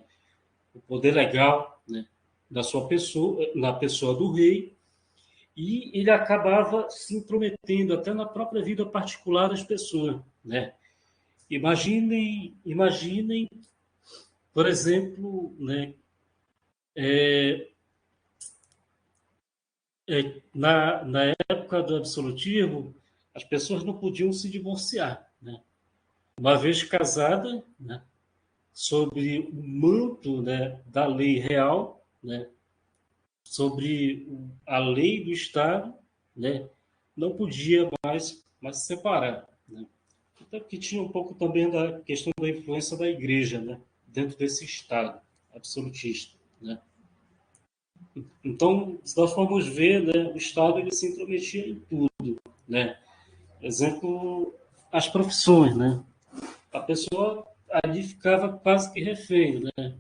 O poder legal, né? Da sua pessoa, na pessoa do rei, e ele acabava se intrometendo até na própria vida particular das pessoas, né? Imaginem, por exemplo, né? É, na época do absolutismo, as pessoas não podiam se divorciar, né? Uma vez casada, né? Sobre o manto, né? Da lei real, né? Sobre a lei do Estado, né? Não podia mais se separar, né? Até porque tinha um pouco também da questão da influência da igreja, né? Dentro desse Estado absolutista, né? Então, se nós formos ver, né, o Estado ele se intrometia em tudo, né? Exemplo, as profissões, né? A pessoa ali ficava quase que refém, né?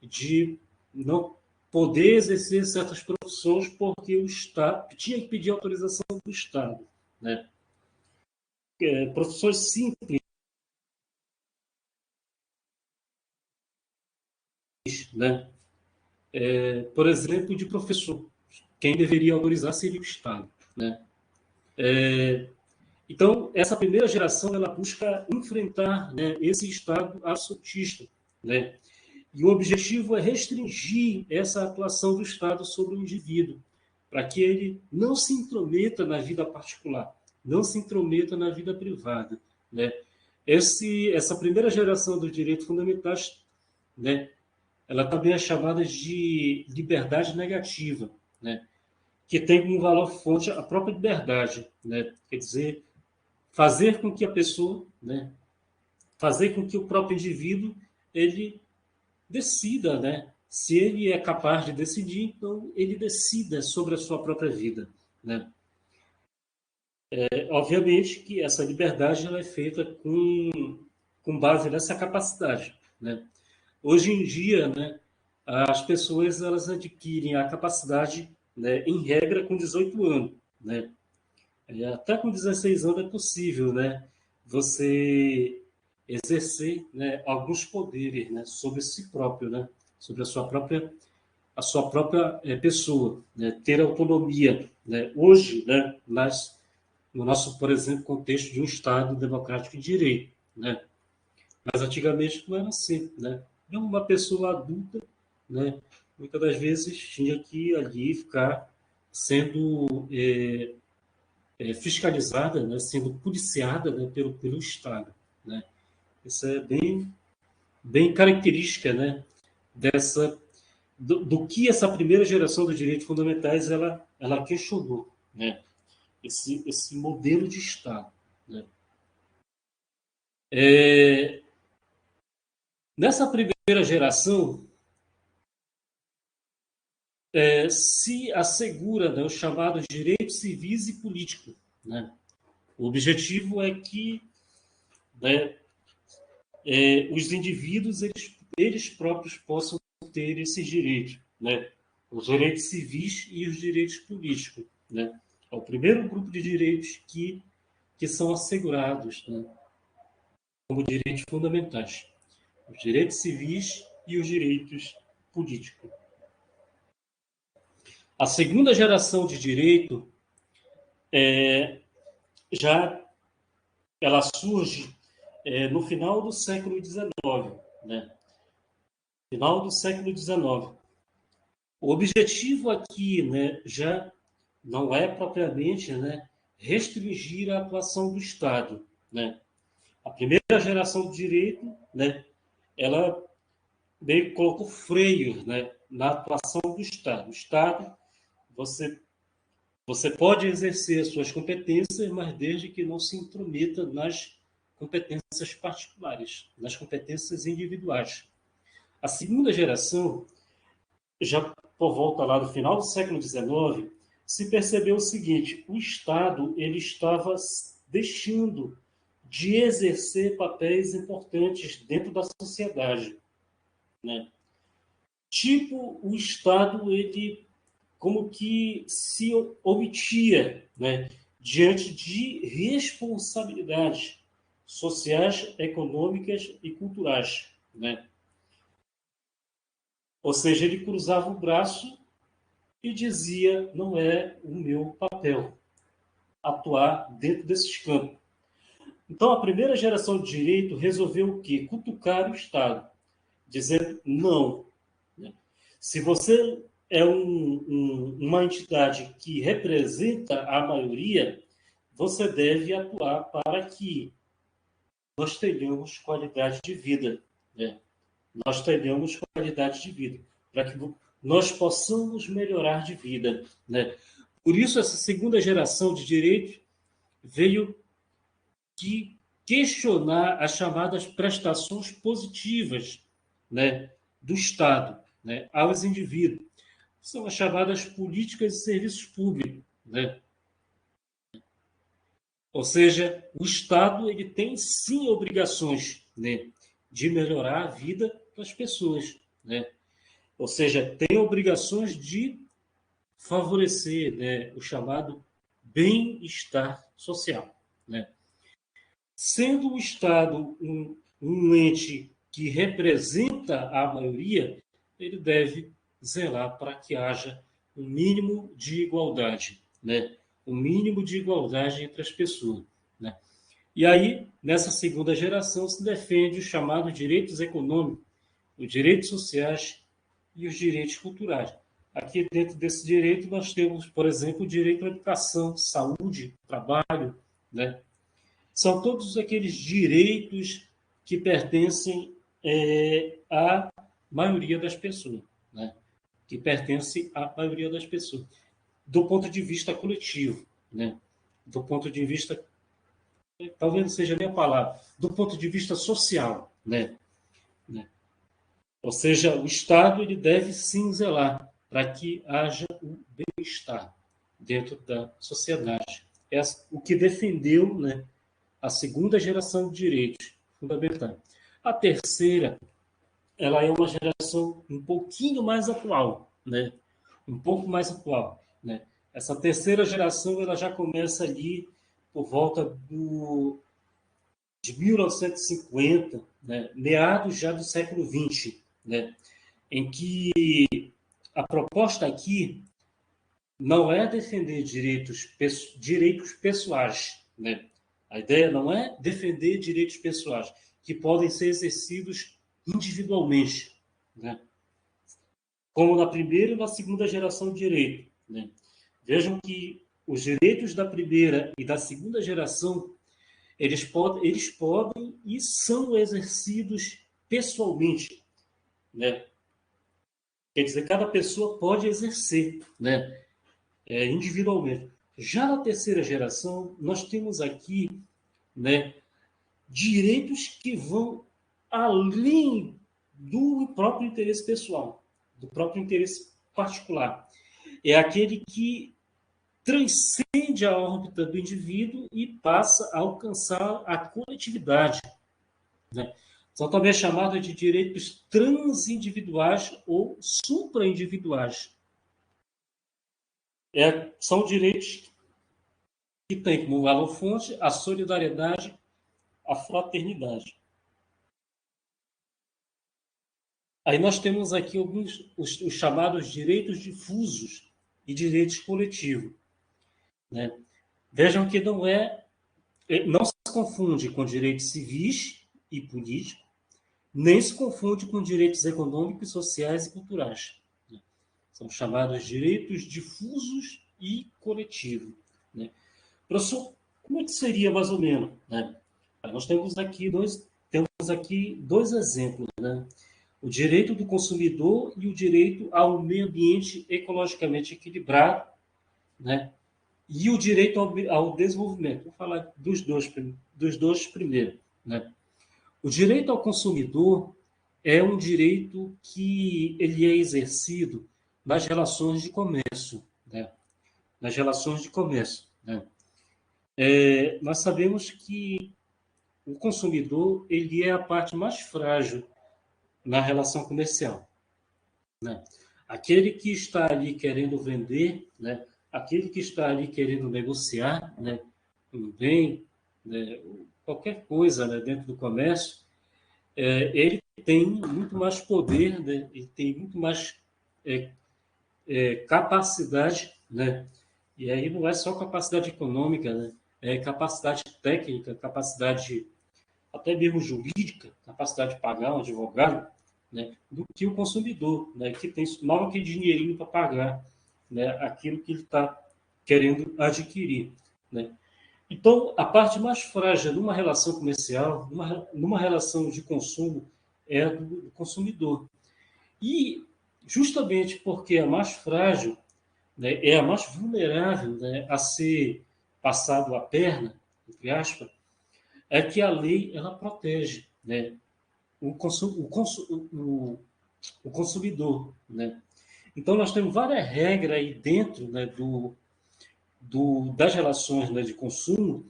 De não poder exercer certas profissões porque o Estado tinha que pedir autorização do Estado, né? Profissões simples, né? Por exemplo, de professor. Quem deveria autorizar seria o Estado, né? Então, essa primeira geração ela busca enfrentar, né, esse Estado absolutista, né? E o objetivo é restringir essa atuação do Estado sobre o indivíduo, para que ele não se intrometa na vida particular, não se intrometa na vida privada, né? Essa primeira geração dos direitos fundamentais, né, ela também é chamada de liberdade negativa, né? Que tem como valor fonte a própria liberdade, né? Quer dizer, fazer com que a pessoa, né, fazer com que o próprio indivíduo ele decida, né, se ele é capaz de decidir, então ele decida sobre a sua própria vida, né? Obviamente que essa liberdade ela é feita com base nessa capacidade, né? Hoje em dia, né, as pessoas elas adquirem a capacidade, né, em regra com 18 anos, né? Até com 16 anos é possível, né, você exercer, né, alguns poderes, né, sobre si próprio, né, sobre a sua própria pessoa, né, ter autonomia, né, hoje, né, no nosso, por exemplo, contexto de um Estado democrático de direito, né, mas antigamente não era assim, né, uma pessoa adulta, né, muitas das vezes tinha que ali ficar sendo fiscalizada, né, sendo policiada, né, pelo Estado, né. Isso é bem característica, né, do que essa primeira geração dos direitos fundamentais ela questionou, né? Esse modelo de Estado, né? Nessa primeira geração, se assegura, né, os chamados direitos civis e políticos, né? O objetivo é que, né, os indivíduos eles próprios possam ter esses direitos, né? Os direitos civis e os direitos políticos, né? É o primeiro grupo de direitos que são assegurados, né, como direitos fundamentais. Os direitos civis e os direitos políticos. A segunda geração de direito já ela surge no final do século XIX, né? Final do século XIX. O objetivo aqui, né, já não é propriamente, né, restringir a atuação do Estado, né? A primeira geração de direito, né, ela meio que colocou freios, né, na atuação do Estado. O Estado, você pode exercer suas competências, mas desde que não se intrometa nas competências particulares, nas competências individuais. A segunda geração, já por volta lá do final do século XIX, se percebeu o seguinte: o Estado ele estava deixando de exercer papéis importantes dentro da sociedade, né? Tipo, o Estado ele como que se omitia, né, diante de responsabilidades sociais, econômicas e culturais, né? Ou seja, ele cruzava o braço e dizia: não é o meu papel atuar dentro desses campos. Então, a primeira geração de direito resolveu o quê? Cutucar o Estado, dizendo não. Se você é uma entidade que representa a maioria, você deve atuar para que nós tenhamos qualidade de vida, né? Nós tenhamos qualidade de vida, para que nós possamos melhorar de vida, né? Por isso, essa segunda geração de direito veio que questionar as chamadas prestações positivas, né, do Estado, né, aos indivíduos. São as chamadas políticas e serviços públicos, né? Ou seja, o Estado ele tem sim obrigações, né, de melhorar a vida das pessoas, né? Ou seja, tem obrigações de favorecer, né, o chamado bem-estar social, né? Sendo o Estado um ente que representa a maioria, ele deve zelar para que haja um mínimo de igualdade, né? Um mínimo de igualdade entre as pessoas, né? E aí, nessa segunda geração, se defende os chamados direitos econômicos, os direitos sociais e os direitos culturais. Aqui, dentro desse direito, nós temos, por exemplo, o direito à educação, saúde, trabalho, né? São todos aqueles direitos que pertencem à maioria das pessoas, né? Que pertencem à maioria das pessoas, do ponto de vista coletivo, né? Do ponto de vista, talvez não seja nem a palavra, do ponto de vista social, né? Ou seja, o Estado ele deve sim zelar para que haja o bem-estar dentro da sociedade. É o que defendeu, né, a segunda geração de direitos fundamentais. A terceira, ela é uma geração um pouquinho mais atual, né? Um pouco mais atual, né? Essa terceira geração, ela já começa ali por volta de 1950, né? Meados já do século XX, né? Em que a proposta aqui não é defender direitos pessoais, né? A ideia não é defender direitos pessoais, que podem ser exercidos individualmente, né? Como na primeira e na segunda geração de direito, né? Vejam que os direitos da primeira e da segunda geração, eles podem e são exercidos pessoalmente, né? Quer dizer, cada pessoa pode exercer, né? Individualmente. Já na terceira geração, nós temos aqui, né, direitos que vão além do próprio interesse pessoal, do próprio interesse particular. É aquele que transcende a órbita do indivíduo e passa a alcançar a coletividade, né? São também chamados de direitos transindividuais ou supraindividuais. São direitos que têm como valor-fonte a solidariedade, a fraternidade. Aí nós temos aqui alguns os chamados direitos difusos e direitos coletivos, né? Vejam que não se confunde com direitos civis e políticos, nem se confunde com direitos econômicos, sociais e culturais. São chamados direitos difusos e coletivos, né? Professor, como é que seria mais ou menos, né? Nós temos aqui dois exemplos, né? O direito do consumidor e o direito ao meio ambiente ecologicamente equilibrado, né? E o direito ao desenvolvimento. Vou falar dos dois primeiros, né? O direito ao consumidor é um direito que ele é exercido nas relações de comércio, né? Nas relações de comércio, né? Nós sabemos que o consumidor ele é a parte mais frágil na relação comercial, né? Aquele que está ali querendo vender, né? Aquele que está ali querendo negociar, né? Um bem, né? Qualquer coisa, né? Dentro do comércio, ele tem muito mais poder, né? Ele tem muito mais é, capacidade, né? E aí não é só capacidade econômica, né? É capacidade técnica, capacidade até mesmo jurídica, capacidade de pagar um advogado, né? Do que o consumidor, né? Que tem mal que dinheirinho para pagar, né? Aquilo que ele está querendo adquirir, né? Então, a parte mais frágil numa relação comercial, numa relação de consumo, é a do consumidor. E justamente porque é a mais frágil, né, é a mais vulnerável, né, a ser passado a perna, entre aspas, é que a lei ela protege, né, o consumidor. Né? Então, nós temos várias regras aí dentro, né, das relações, né, de consumo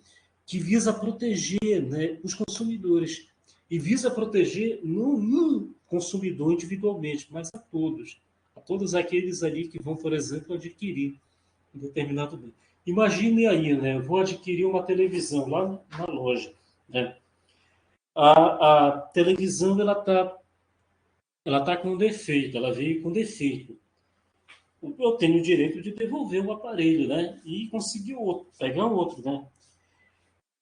que visa proteger, né, os consumidores. E visa proteger não um consumidor individualmente, mas a todos. A todos aqueles ali que vão, por exemplo, adquirir um determinado bem. Imagine aí, né? Eu vou adquirir uma televisão lá na loja. Né? A televisão ela tá com defeito, ela veio com defeito. Eu tenho o direito de devolver o aparelho, né? E conseguir outro, pegar outro, né?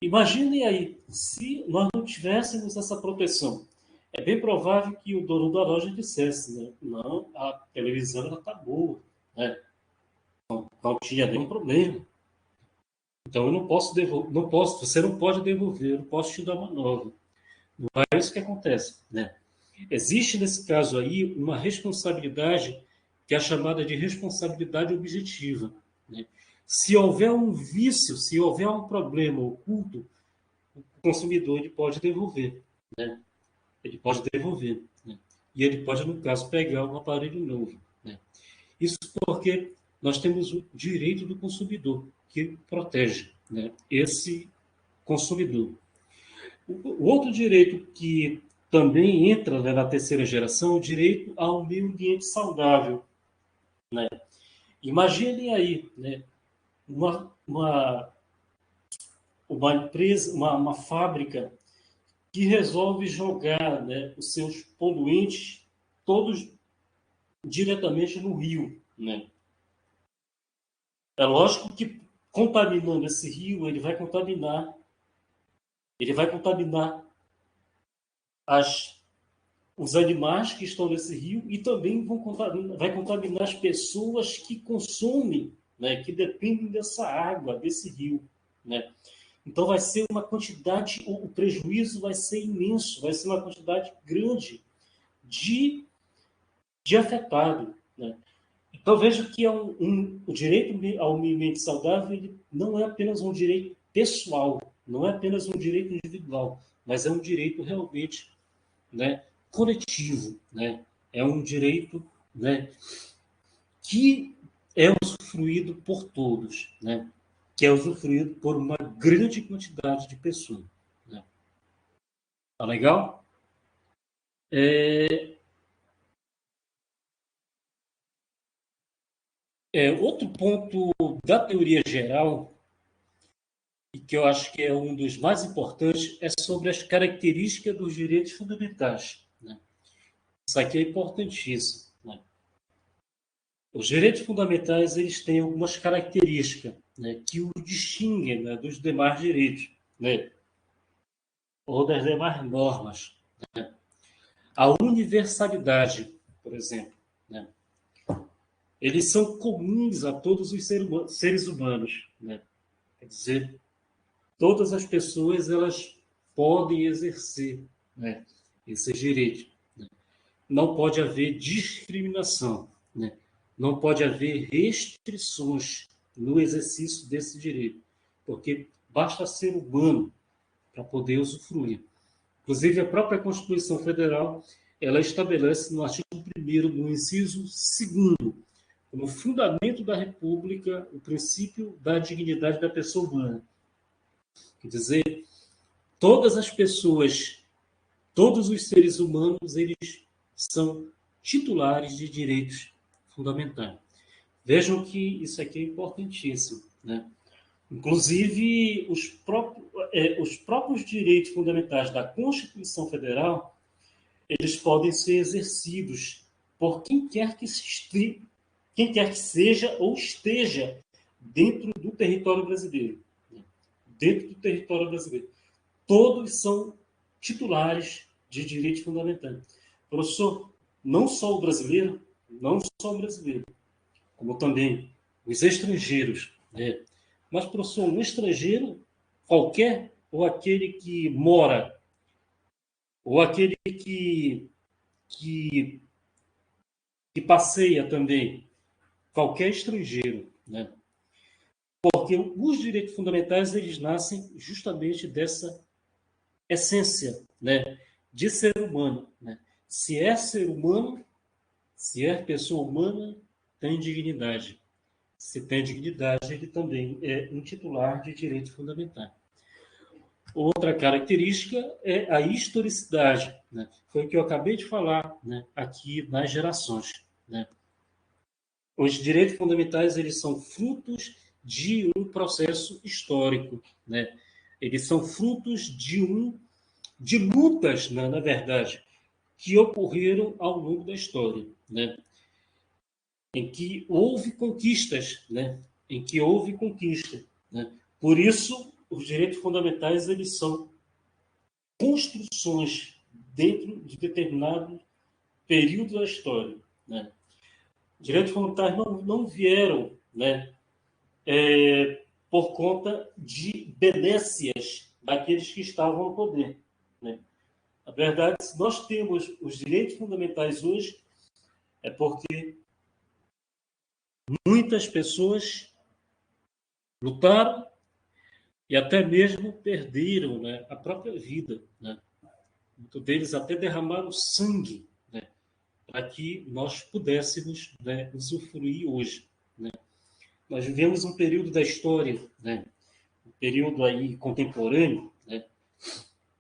Imaginem aí, se nós não tivéssemos essa proteção, é bem provável que o dono da loja dissesse, né? Não, a televisão ela está boa, né? Não tinha nenhum problema. Então eu não posso devolver, não posso, você não pode devolver, eu não posso te dar uma nova. Não é isso que acontece, né? Existe nesse caso aí uma responsabilidade que é chamada de responsabilidade objetiva, né? Se houver um vício, se houver um problema oculto, o consumidor ele pode devolver, né? Ele pode devolver, né? E ele pode, no caso, pegar um aparelho novo, né? Isso porque nós temos o direito do consumidor, que protege, né, esse consumidor. O outro direito que também entra, né, na terceira geração, é o direito ao meio ambiente saudável. Né? Imaginem aí, né, uma empresa, uma fábrica que resolve jogar, né, os seus poluentes todos diretamente no rio. Né? É lógico que contaminando esse rio, ele vai contaminar os animais que estão nesse rio e também vai contaminar as pessoas que consomem, né, que dependem dessa água, desse rio. Né? Então vai ser uma quantidade, o prejuízo vai ser imenso, vai ser uma quantidade grande de afetado. Né? Então, vejo que o direito ao meio ambiente saudável ele não é apenas um direito pessoal, não é apenas um direito individual, mas é um direito realmente, né, coletivo, né? É um direito, né, que é usufruído por todos, né? Que é usufruído por uma grande quantidade de pessoas. Né? Tá legal? Outro ponto da teoria geral, e que eu acho que é um dos mais importantes, é sobre as características dos direitos fundamentais. Né? Isso aqui é importantíssimo. Né? Os direitos fundamentais eles têm algumas características, né, que o distinguem, né, dos demais direitos, né, ou das demais normas. Né? A universalidade, por exemplo. Né? Eles são comuns a todos os seres humanos. Né? Quer dizer, todas as pessoas elas podem exercer, né, esses direitos. Né? Não pode haver discriminação. Né? Não pode haver restrições no exercício desse direito, porque basta ser humano para poder usufruir. Inclusive, a própria Constituição Federal ela estabelece no artigo 1º, no inciso 2º, como fundamento da República, o princípio da dignidade da pessoa humana. Quer dizer, todas as pessoas, todos os seres humanos, eles são titulares de direitos fundamentais. Vejam que isso aqui é importantíssimo. Né? Inclusive, os próprios direitos fundamentais da Constituição Federal, eles podem ser exercidos por quem quer que seja ou esteja dentro do território brasileiro. Né? Dentro do território brasileiro. Todos são titulares de direitos fundamentais. Professor, não só o brasileiro, como também os estrangeiros. Né? Mas, professor, um estrangeiro qualquer, ou aquele que mora, ou aquele que, que passeia também, qualquer estrangeiro. Né? Porque os direitos fundamentais eles nascem justamente dessa essência, né, de ser humano. Né? Se é ser humano, se é pessoa humana, tem dignidade. Se tem dignidade, ele também é um titular de direito fundamental. Outra característica é a historicidade. Né? Foi o que eu acabei de falar, né, aqui nas gerações. Né? Os direitos fundamentais eles são frutos de um processo histórico. Né? Eles são frutos de lutas, né, na verdade, que ocorreram ao longo da história, né? Em que houve conquistas, né? Em que houve conquista, né? Por isso, os direitos fundamentais eles são construções dentro de determinado período da história, né? Direitos fundamentais não vieram, né, por conta de benécias daqueles que estavam no poder, né? Na verdade, se nós temos os direitos fundamentais hoje, é porque muitas pessoas lutaram e até mesmo perderam, né, a própria vida. Né? Muitos deles até derramaram sangue, né, para que nós pudéssemos, né, usufruir hoje. Né? Nós vivemos um período da história, né, um período aí contemporâneo, né,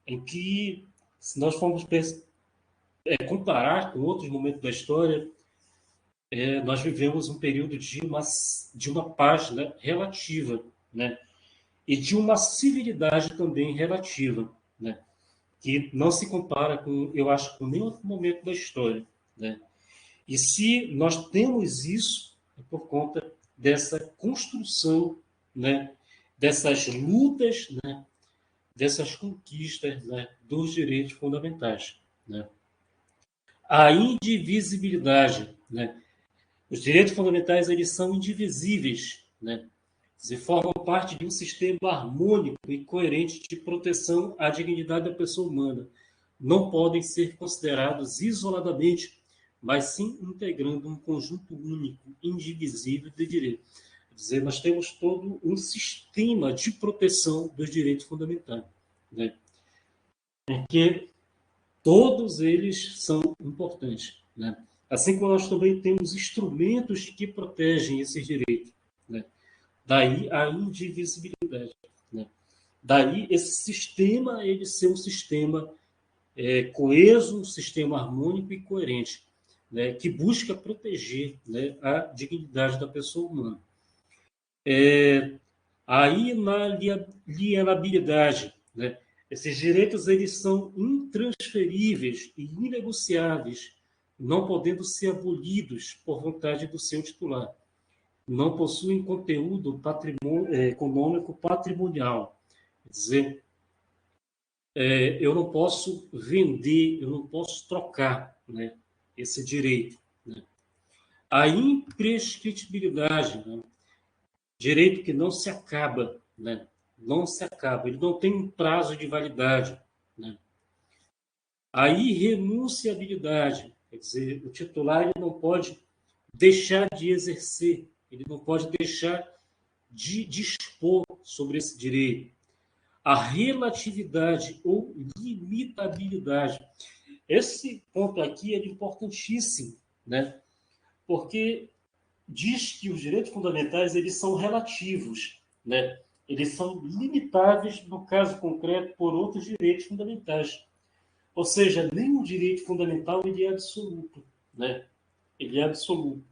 em que, se nós formos comparar com outros momentos da história, nós vivemos um período de uma paz, né, relativa, né, e de uma civilidade também relativa, né, que não se compara com, eu acho, com nenhum outro momento da história. Né. E se nós temos isso, é por conta dessa construção, né, dessas lutas, né, dessas conquistas, né, dos direitos fundamentais. Né. A indivisibilidade, né, os direitos fundamentais eles são indivisíveis, né? E formam parte de um sistema harmônico e coerente de proteção à dignidade da pessoa humana. Não podem ser considerados isoladamente mas sim integrando um conjunto único, indivisível de direitos. Quer dizer, nós temos todo um sistema de proteção dos direitos fundamentais, né? Em que todos eles são importantes, né? Assim como nós também temos instrumentos que protegem esses direitos, né? Daí a indivisibilidade, né? Daí esse sistema ele ser um sistema coeso, um sistema harmônico e coerente, né? Que busca proteger, né, a dignidade da pessoa humana. Aí na alienabilidade, né? Esses direitos eles são intransferíveis e inegociáveis, não podendo ser abolidos por vontade do seu titular. Não possuem conteúdo econômico patrimonial. Quer dizer, eu não posso vender, eu não posso trocar, né, esse direito, né? A imprescritibilidade, né? Direito que não se acaba, né? Não se acaba, ele não tem um prazo de validade, né? A irrenunciabilidade, quer dizer, o titular ele não pode deixar de exercer, ele não pode deixar de dispor sobre esse direito. A relatividade ou limitabilidade. Esse ponto aqui é importantíssimo, né? Porque diz que os direitos fundamentais eles são relativos, né? Eles são limitáveis, no caso concreto, por outros direitos fundamentais. Ou seja, nenhum direito fundamental ele é absoluto, né? Ele é absoluto.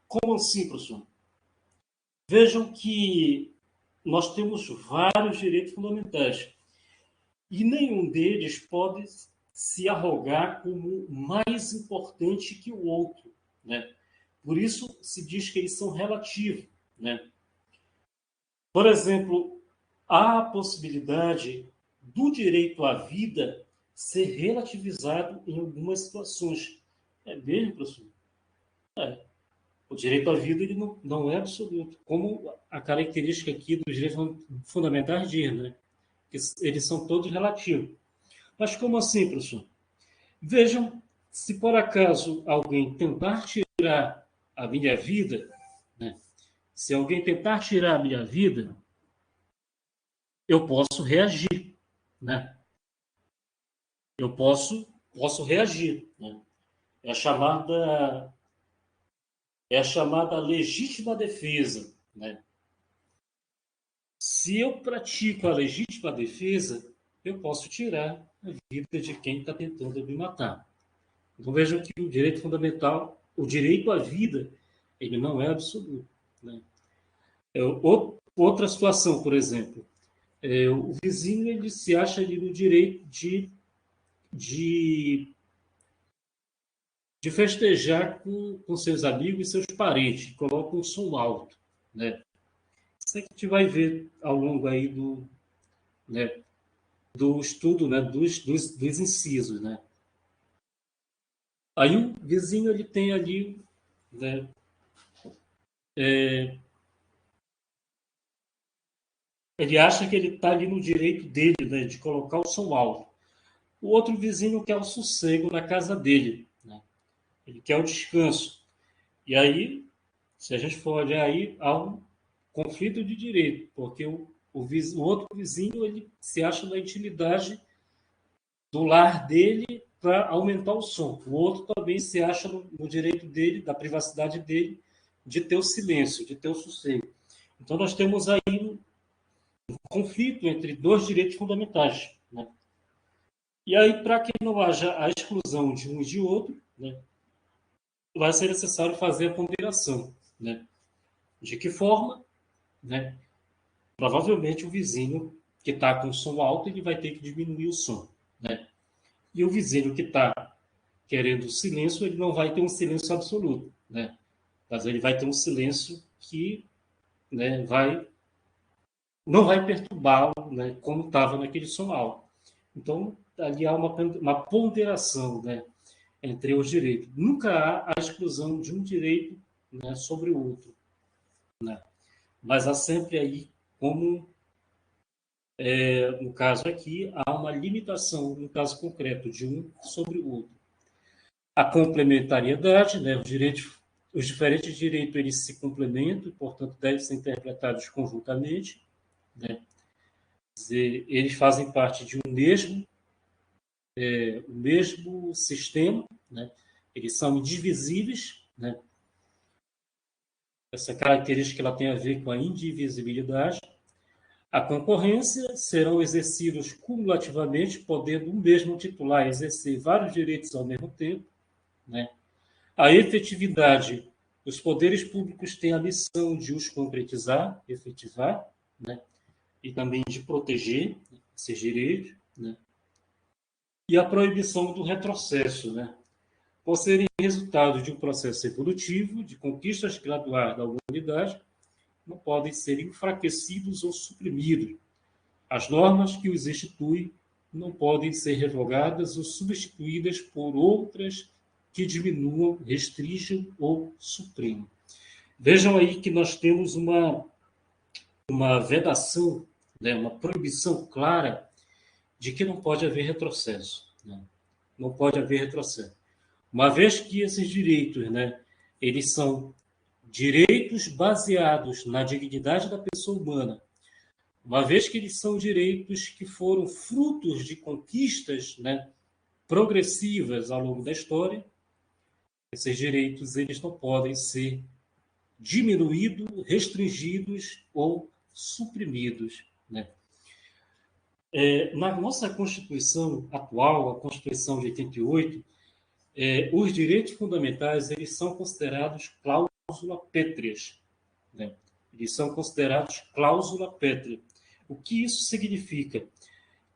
Como assim, professor? Vejam que nós temos vários direitos fundamentais e nenhum deles pode se arrogar como mais importante que o outro, né? Por isso se diz que eles são relativos, né? Por exemplo, há a possibilidade do direito à vida ser relativizado em algumas situações. É mesmo, professor? É. O direito à vida ele não é absoluto, como a característica aqui dos direitos fundamentais diz, né? Que eles são todos relativos. Mas como assim, professor? Vejam, se por acaso alguém tentar tirar a minha vida, né? Se alguém tentar tirar a minha vida, eu posso reagir, né? Eu posso reagir, né? É a chamada legítima defesa, né? Se eu pratico a legítima defesa, eu posso tirar a vida de quem está tentando me matar. Então vejam que o direito fundamental, o direito à vida, ele não é absoluto, né? Outra situação, por exemplo, o vizinho ele se acha ali no direito de, de festejar com seus amigos e seus parentes, coloca um som alto, né? Isso é que a gente vai ver ao longo aí né, do estudo, né, dos incisos, né? Aí o vizinho ele tem ali, né, ele acha que ele está ali no direito dele, né, de colocar o som alto. O outro vizinho quer o sossego na casa dele, né? Ele quer o descanso. E aí, se a gente for olhar aí, há um conflito de direito, porque o outro vizinho ele se acha na intimidade do lar dele para aumentar o som. O outro também se acha no direito dele, da privacidade dele, de ter o silêncio, de ter o sossego. Então, nós temos aí um conflito entre dois direitos fundamentais, né? E aí, para que não haja a exclusão de um e de outro, né, vai ser necessário fazer a ponderação, né? De que forma, né? Provavelmente o vizinho que está com som alto ele vai ter que diminuir o som, né? E o vizinho que está querendo silêncio, ele não vai ter um silêncio absoluto, né? Mas ele vai ter um silêncio que, né, não vai perturbá-lo, né, como estava naquele som alto. Então, ali há uma ponderação, né, entre os direitos. Nunca há a exclusão de um direito, né, sobre o outro, né? Mas há sempre aí, como no caso aqui, há uma limitação, no caso concreto, de um sobre o outro. A complementariedade, né? Os diferentes direitos eles se complementam, portanto, devem ser interpretados conjuntamente, né? Dizer, eles fazem parte de o mesmo sistema, né? Eles são indivisíveis, né? Essa característica ela tem a ver com a indivisibilidade. A concorrência serão exercidos cumulativamente, podendo um mesmo titular exercer vários direitos ao mesmo tempo, né? A efetividade, os poderes públicos têm a missão de os concretizar, efetivar, né? E também de proteger esses direitos, né? E a proibição do retrocesso, né? Por serem resultado de um processo evolutivo, de conquistas graduais da humanidade, não podem ser enfraquecidos ou suprimidos. As normas que os instituem não podem ser revogadas ou substituídas por outras que diminuam, restringam ou suprimam. Vejam aí que nós temos uma vedação, né, uma proibição clara de que não pode haver retrocesso. Né? Não pode haver retrocesso. Uma vez que esses direitos, né, eles são direitos baseados na dignidade da pessoa humana, uma vez que eles são direitos que foram frutos de conquistas, né, progressivas ao longo da história, esses direitos eles não podem ser diminuídos, restringidos ou suprimidos. Né? Na nossa Constituição atual, a Constituição de 88, os direitos fundamentais eles são considerados cláusula pétreas. Né? Eles são considerados cláusula pétrea. O que isso significa?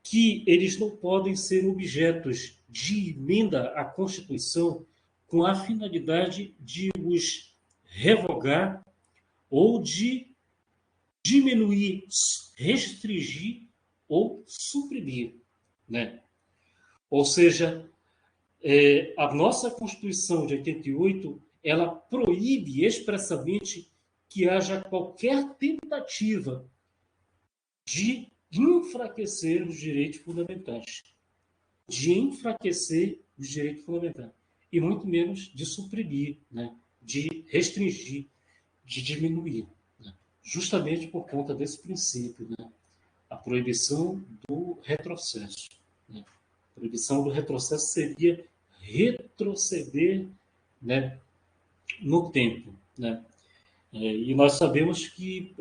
Que eles não podem ser objetos de emenda à Constituição com a finalidade de os revogar ou de diminuir, restringir ou suprimir. Né? Ou seja, a nossa Constituição de 88 ela proíbe expressamente que haja qualquer tentativa de enfraquecer os direitos fundamentais. De enfraquecer os direitos fundamentais. E muito menos de suprimir, né? De restringir, de diminuir. Né? Justamente por conta desse princípio, né? A proibição do retrocesso. Né? A proibição do retrocesso seria retroceder, né, no tempo. Né? E nós sabemos que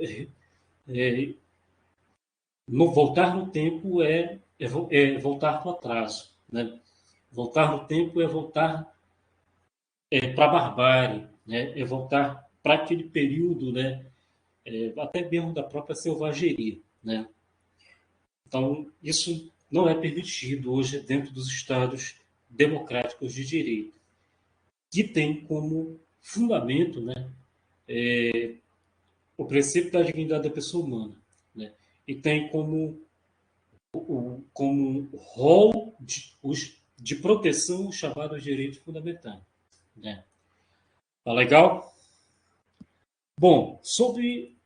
no voltar no tempo é voltar para o atraso. Né? Voltar no tempo é voltar para a barbárie, né? É voltar para aquele período, né? Até mesmo da própria selvageria. Né? Então, isso não é permitido hoje dentro dos Estados democráticos de direito, que tem como fundamento, né, o princípio da dignidade da pessoa humana. Né? E tem como rol de proteção os chamados direitos fundamentais. Né? Tá legal? Bom, sobre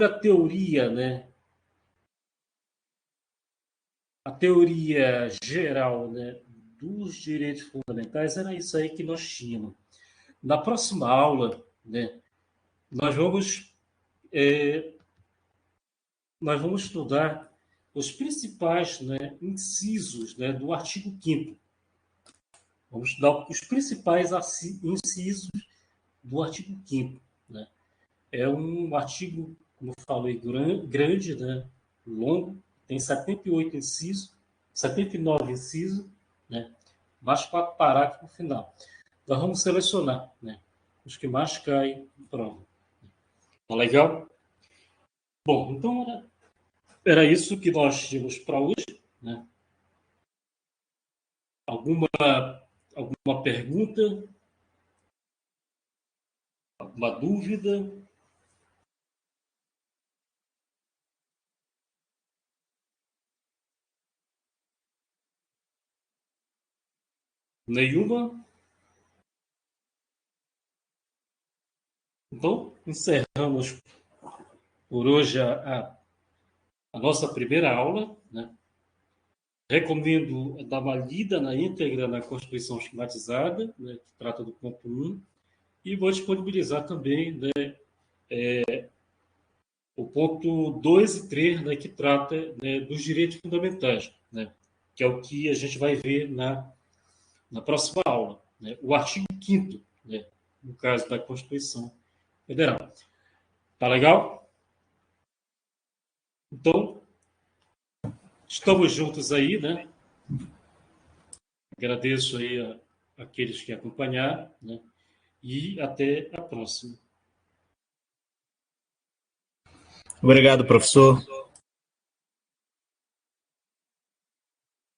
a teoria, né? A teoria geral, né, dos direitos fundamentais era isso aí que nós tínhamos. Na próxima aula, né, nós vamos é, nós vamos estudar os principais, né, incisos, né, do artigo 5º. Vamos estudar os principais incisos do artigo 5º. Né? É um artigo, como eu falei, grande, né, longo, tem 78 incisos, 79 incisos, né, mais 4 parágrafos no final. Nós vamos selecionar, né, os que mais caem em prova. Tá legal? Bom, então era isso que nós tínhamos para hoje. Né? Alguma pergunta? Alguma dúvida? Nenhuma? Então, encerramos por hoje a nossa primeira aula. Né? recomendo dar uma lida na íntegra na Constituição esquematizada, né, que trata do ponto 1, e vou disponibilizar também, né, o ponto 2 e 3, né, que trata, né, dos direitos fundamentais, né, que é o que a gente vai ver na próxima aula, né, o artigo 5º, né, no caso da Constituição Federal. Tá legal? Então, estamos juntos aí, né? Agradeço aí aqueles que acompanharam, né? E até a próxima. Obrigado, professor.